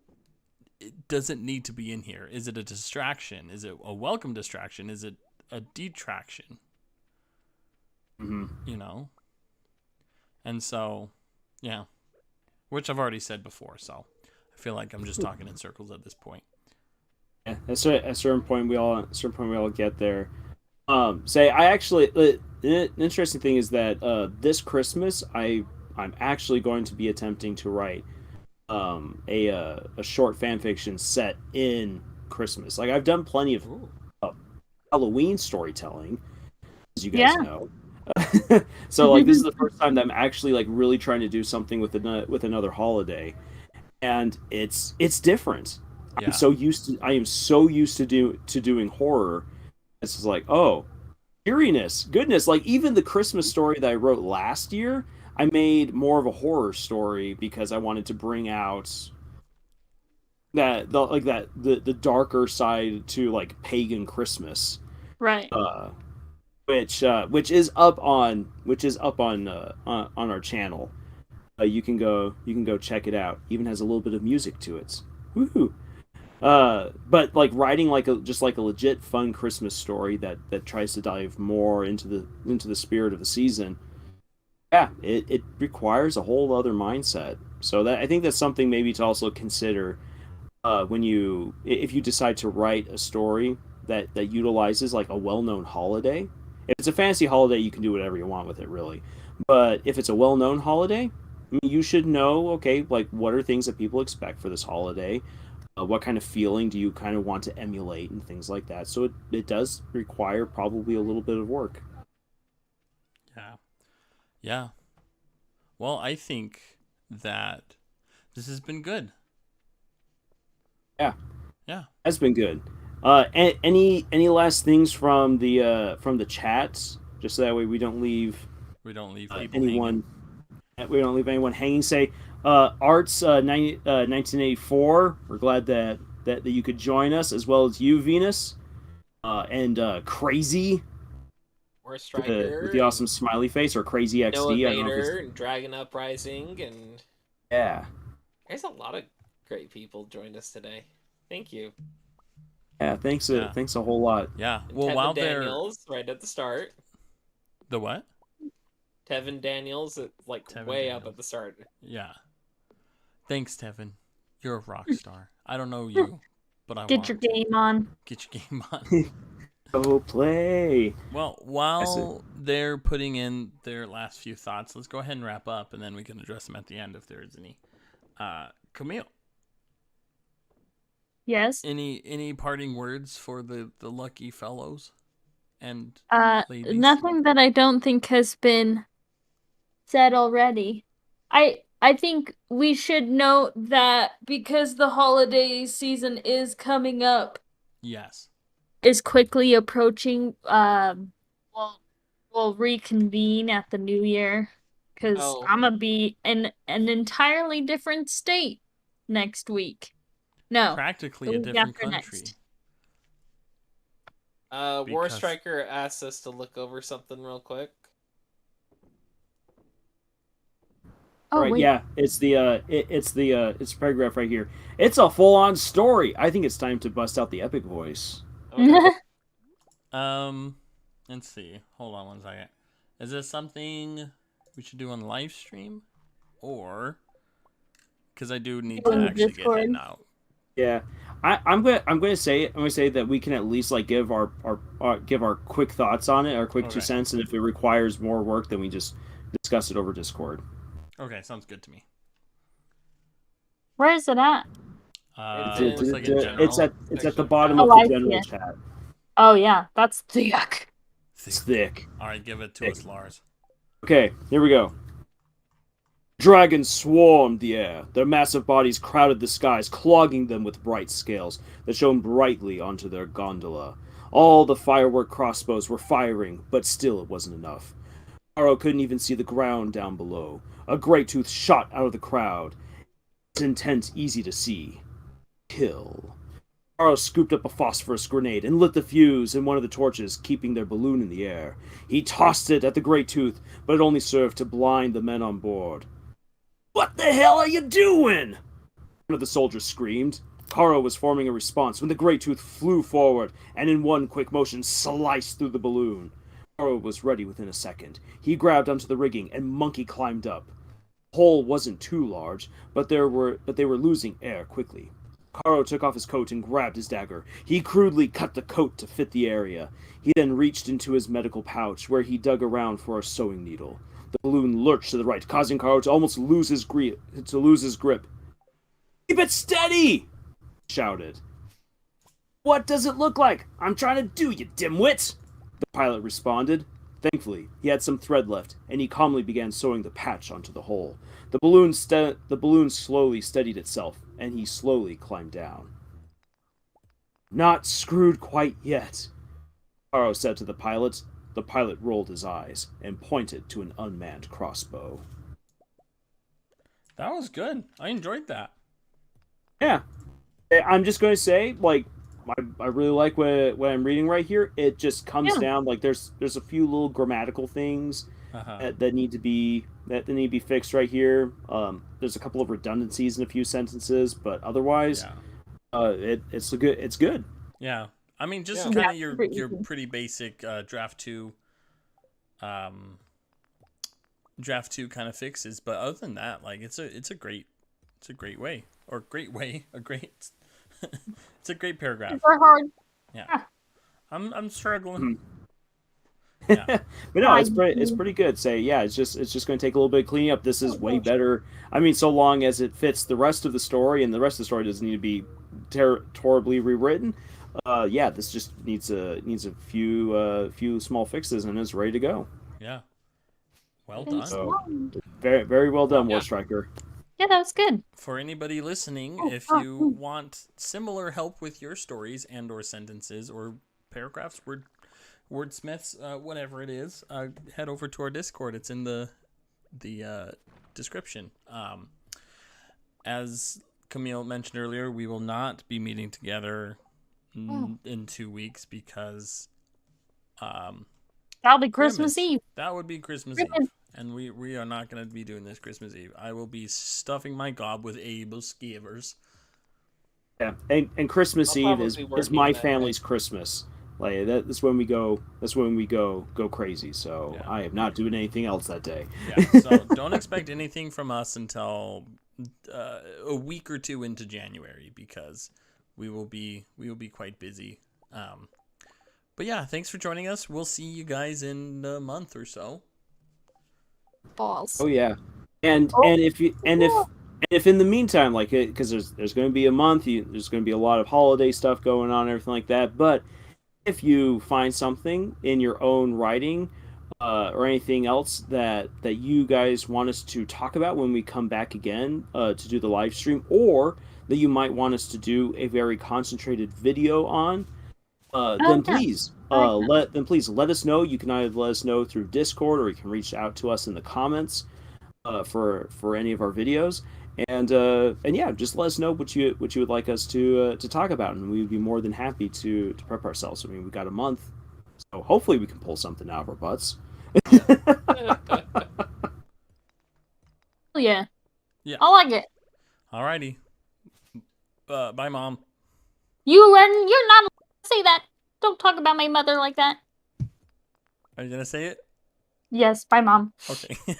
Speaker 1: does it need to be in here? Is it a distraction? Is it a welcome distraction? Is it a detraction?
Speaker 2: Hmm.
Speaker 1: You know? And so, yeah, which I've already said before, so I feel like I'm just talking in circles at this point.
Speaker 2: Yeah, at a certain point we all get there. Say I actually the interesting thing is that this Christmas I'm actually going to be attempting to write a short fan fiction set in Christmas. Like I've done plenty of
Speaker 1: Ooh.
Speaker 2: Halloween storytelling, as you guys
Speaker 3: Yeah.
Speaker 2: know. So like this is the first time that I'm actually like really trying to do something with another holiday, and it's different.
Speaker 1: Yeah.
Speaker 2: I am so used to doing horror. It's just like, oh, eeriness, goodness. Like even the Christmas story that I wrote last year, I made more of a horror story because I wanted to bring out the darker side to like pagan Christmas.
Speaker 3: Right.
Speaker 2: Which is up on on our channel. You can go check it out. Even has a little bit of music to it. Woohoo! But like writing like just like a legit fun Christmas story that tries to dive more into the spirit of the season. Yeah, it requires a whole other mindset. So that I think that's something maybe to also consider when if you decide to write a story that utilizes like a well-known holiday. If it's a fantasy holiday, you can do whatever you want with it, really. But if it's a well-known holiday, I mean, you should know, okay, like what are things that people expect for this holiday? What kind of feeling do you kind of want to emulate and things like that? So it does require probably a little bit of work.
Speaker 1: Yeah. Yeah. Well, I think that this has been good.
Speaker 2: Yeah,
Speaker 1: Yeah.
Speaker 2: that's been good. Any last things from the chats, just so that way we don't leave
Speaker 1: We don't leave people
Speaker 2: anyone
Speaker 1: hanging.
Speaker 2: we don't leave anyone hanging. Say, Arts 1984. We're glad that you could join us, as well as you, Venus, and Crazy
Speaker 4: War
Speaker 2: with
Speaker 4: Striker
Speaker 2: the awesome
Speaker 4: and
Speaker 2: smiley face, or Crazy
Speaker 4: Noah
Speaker 2: XD. I don't know if
Speaker 4: Vader
Speaker 2: it's
Speaker 4: and Dragon Uprising, and
Speaker 2: yeah.
Speaker 4: there's a lot of great people joined us today. Thank you.
Speaker 2: Yeah,
Speaker 1: Yeah.
Speaker 2: thanks a whole lot.
Speaker 1: Yeah.
Speaker 4: And
Speaker 1: Well,
Speaker 4: Tevin
Speaker 1: while they're
Speaker 4: Daniels right at the start.
Speaker 1: the what?
Speaker 4: Tevin Daniels like
Speaker 1: Tevin
Speaker 4: way
Speaker 1: Daniels.
Speaker 4: up at the start.
Speaker 1: Yeah. Thanks, Tevin. You're a rock star. I don't know you, but I
Speaker 3: Get
Speaker 1: want
Speaker 3: your
Speaker 1: to.
Speaker 3: game on.
Speaker 1: Get your game on.
Speaker 2: Go play.
Speaker 1: Well, while they're putting in their last few thoughts, let's go ahead and wrap up, and then we can address them at the end if there is any. Camille,
Speaker 3: Yes.
Speaker 1: any parting words for the lucky fellows and ladies?
Speaker 3: Nothing that I don't think has been said already. I think we should note that because the holiday season is coming up,
Speaker 1: Yes.
Speaker 3: is quickly approaching, we'll we'll reconvene at the new year because
Speaker 4: Oh,
Speaker 3: I'm gonna be in an entirely different state next week. No,
Speaker 1: Practically
Speaker 3: the
Speaker 1: a
Speaker 3: week
Speaker 1: different
Speaker 3: after
Speaker 1: country.
Speaker 3: next.
Speaker 4: War
Speaker 1: Because
Speaker 4: Striker asked us to look over something real quick.
Speaker 2: All
Speaker 3: Oh
Speaker 2: right,
Speaker 3: wait.
Speaker 2: yeah, it's a paragraph right here. It's a full-on story. I think it's time to bust out the epic voice.
Speaker 4: Okay.
Speaker 1: let's see. Hold on one second. Is this something we should do on live stream, or because I do need to
Speaker 3: On the
Speaker 1: actually get
Speaker 3: Discord.
Speaker 1: heading out?
Speaker 2: Yeah, I'm gonna say that we can at least like give our quick thoughts on it, our quick two
Speaker 1: Okay.
Speaker 2: cents, and if it requires more work, then we just discuss it over Discord.
Speaker 1: Okay, sounds good to me.
Speaker 3: Where is it at?
Speaker 4: It's
Speaker 2: It's,
Speaker 1: Looks
Speaker 4: in
Speaker 1: like in
Speaker 4: the
Speaker 1: general.
Speaker 2: it's at the
Speaker 4: section.
Speaker 2: bottom
Speaker 3: Oh,
Speaker 2: of the
Speaker 3: I see
Speaker 2: general
Speaker 3: it.
Speaker 2: chat.
Speaker 3: Oh yeah, that's thick.
Speaker 2: It's thick.
Speaker 1: All right, give it to
Speaker 2: Thick.
Speaker 1: us, Lars.
Speaker 2: Okay, here we go. Dragons swarmed the air. Their massive bodies crowded the skies, clogging them with bright scales that shone brightly onto their gondola. All the firework crossbows were firing, but still it wasn't enough. Aro couldn't even see the ground down below. A great tooth shot out of the crowd. Its intent easy to see. Kill. Aro scooped up a phosphorus grenade and lit the fuse in one of the torches, keeping their balloon in the air. He tossed it at the great tooth, but it only served to blind the men on board. What the hell are you doing? One of the soldiers screamed. Karo was forming a response when the great tooth flew forward and in one quick motion sliced through the balloon. Karo was ready within a second. He grabbed onto the rigging and monkey climbed up. The hole wasn't too large, but they were losing air quickly. Karo took off his coat and grabbed his dagger. He crudely cut the coat to fit the area. He then reached into his medical pouch, where he dug around for a sewing needle. The balloon lurched to the right, causing Karo to almost lose his grip. Keep it steady! He shouted. What does it look like? I'm trying to do, you dimwit! The pilot responded. Thankfully, he had some thread left, and he calmly began sewing the patch onto the hole. The balloon slowly steadied itself, and he slowly climbed down. Not screwed quite yet, Karo said to the pilot. The pilot rolled his eyes and pointed to an unmanned crossbow.
Speaker 1: That was good. I enjoyed that.
Speaker 2: Yeah. I'm just going to say, like, I really like what I'm reading right here. It just comes down, like, there's a few little grammatical things that need to be fixed right here. There's a couple of redundancies in a few sentences, but otherwise, it's good.
Speaker 1: Yeah. I mean, just
Speaker 4: Yeah.
Speaker 1: kind of your pretty basic draft two kind of fixes, but other than that, like it's a great way, or it's a great paragraph.
Speaker 3: Super hard.
Speaker 1: Yeah. I'm struggling.
Speaker 2: Yeah. But no, it's pretty good. Say, yeah, it's just going to take a little bit of cleaning up. This is way better. I mean, so long as it fits the rest of the story, and the rest of the story doesn't need to be terribly rewritten. Yeah, this just needs a few small fixes, and it's ready to go.
Speaker 1: Yeah. Well done.
Speaker 2: So, very very well done,
Speaker 4: Yeah.
Speaker 2: War Striker.
Speaker 3: Yeah, that was good.
Speaker 1: For anybody listening, if you want similar help with your stories and or sentences or paragraphs, wordsmiths, whatever it is, head over to our Discord. It's in the description. As Camille mentioned earlier, we will not be meeting together in 2 weeks because
Speaker 3: That'll be Christmas Eve.
Speaker 1: that would be Christmas Eve. And we are not going to be doing this Christmas Eve. I will be stuffing my gob with Abel skivers.
Speaker 2: Yeah, and Christmas
Speaker 4: I'll
Speaker 2: Eve is
Speaker 4: probably
Speaker 2: my
Speaker 4: working that
Speaker 2: family's Christmas. Like that's when we go. That's when we go crazy. So
Speaker 1: Yeah.
Speaker 2: I am not doing anything else that day.
Speaker 1: Yeah, so don't expect anything from us until a week or two into January, because we will be quite busy. But yeah, thanks for joining us. We'll see you guys in a month or so.
Speaker 3: Balls.
Speaker 2: Oh yeah, and if in the meantime, like, because there's going to be a month, there's going to be a lot of holiday stuff going on, everything like that. But if you find something in your own writing, or anything else that you guys want us to talk about when we come back again to do the live stream, or that you might want us to do a very concentrated video on, then
Speaker 3: yeah.
Speaker 2: please
Speaker 3: I like
Speaker 2: please let us know. You can either let us know through Discord, or you can reach out to us in the comments for any of our videos. And yeah, just let us know what you would like us to talk about, and we would be more than happy to prep ourselves. I mean, we got a month, so hopefully we can pull something out of our butts.
Speaker 3: Yeah.
Speaker 1: Yeah.
Speaker 3: I like it.
Speaker 1: Alrighty. Bye, Mom.
Speaker 3: You're not allowed to say that. Don't talk about my mother like that.
Speaker 1: Are you gonna say it?
Speaker 3: Yes, bye, Mom.
Speaker 1: Okay.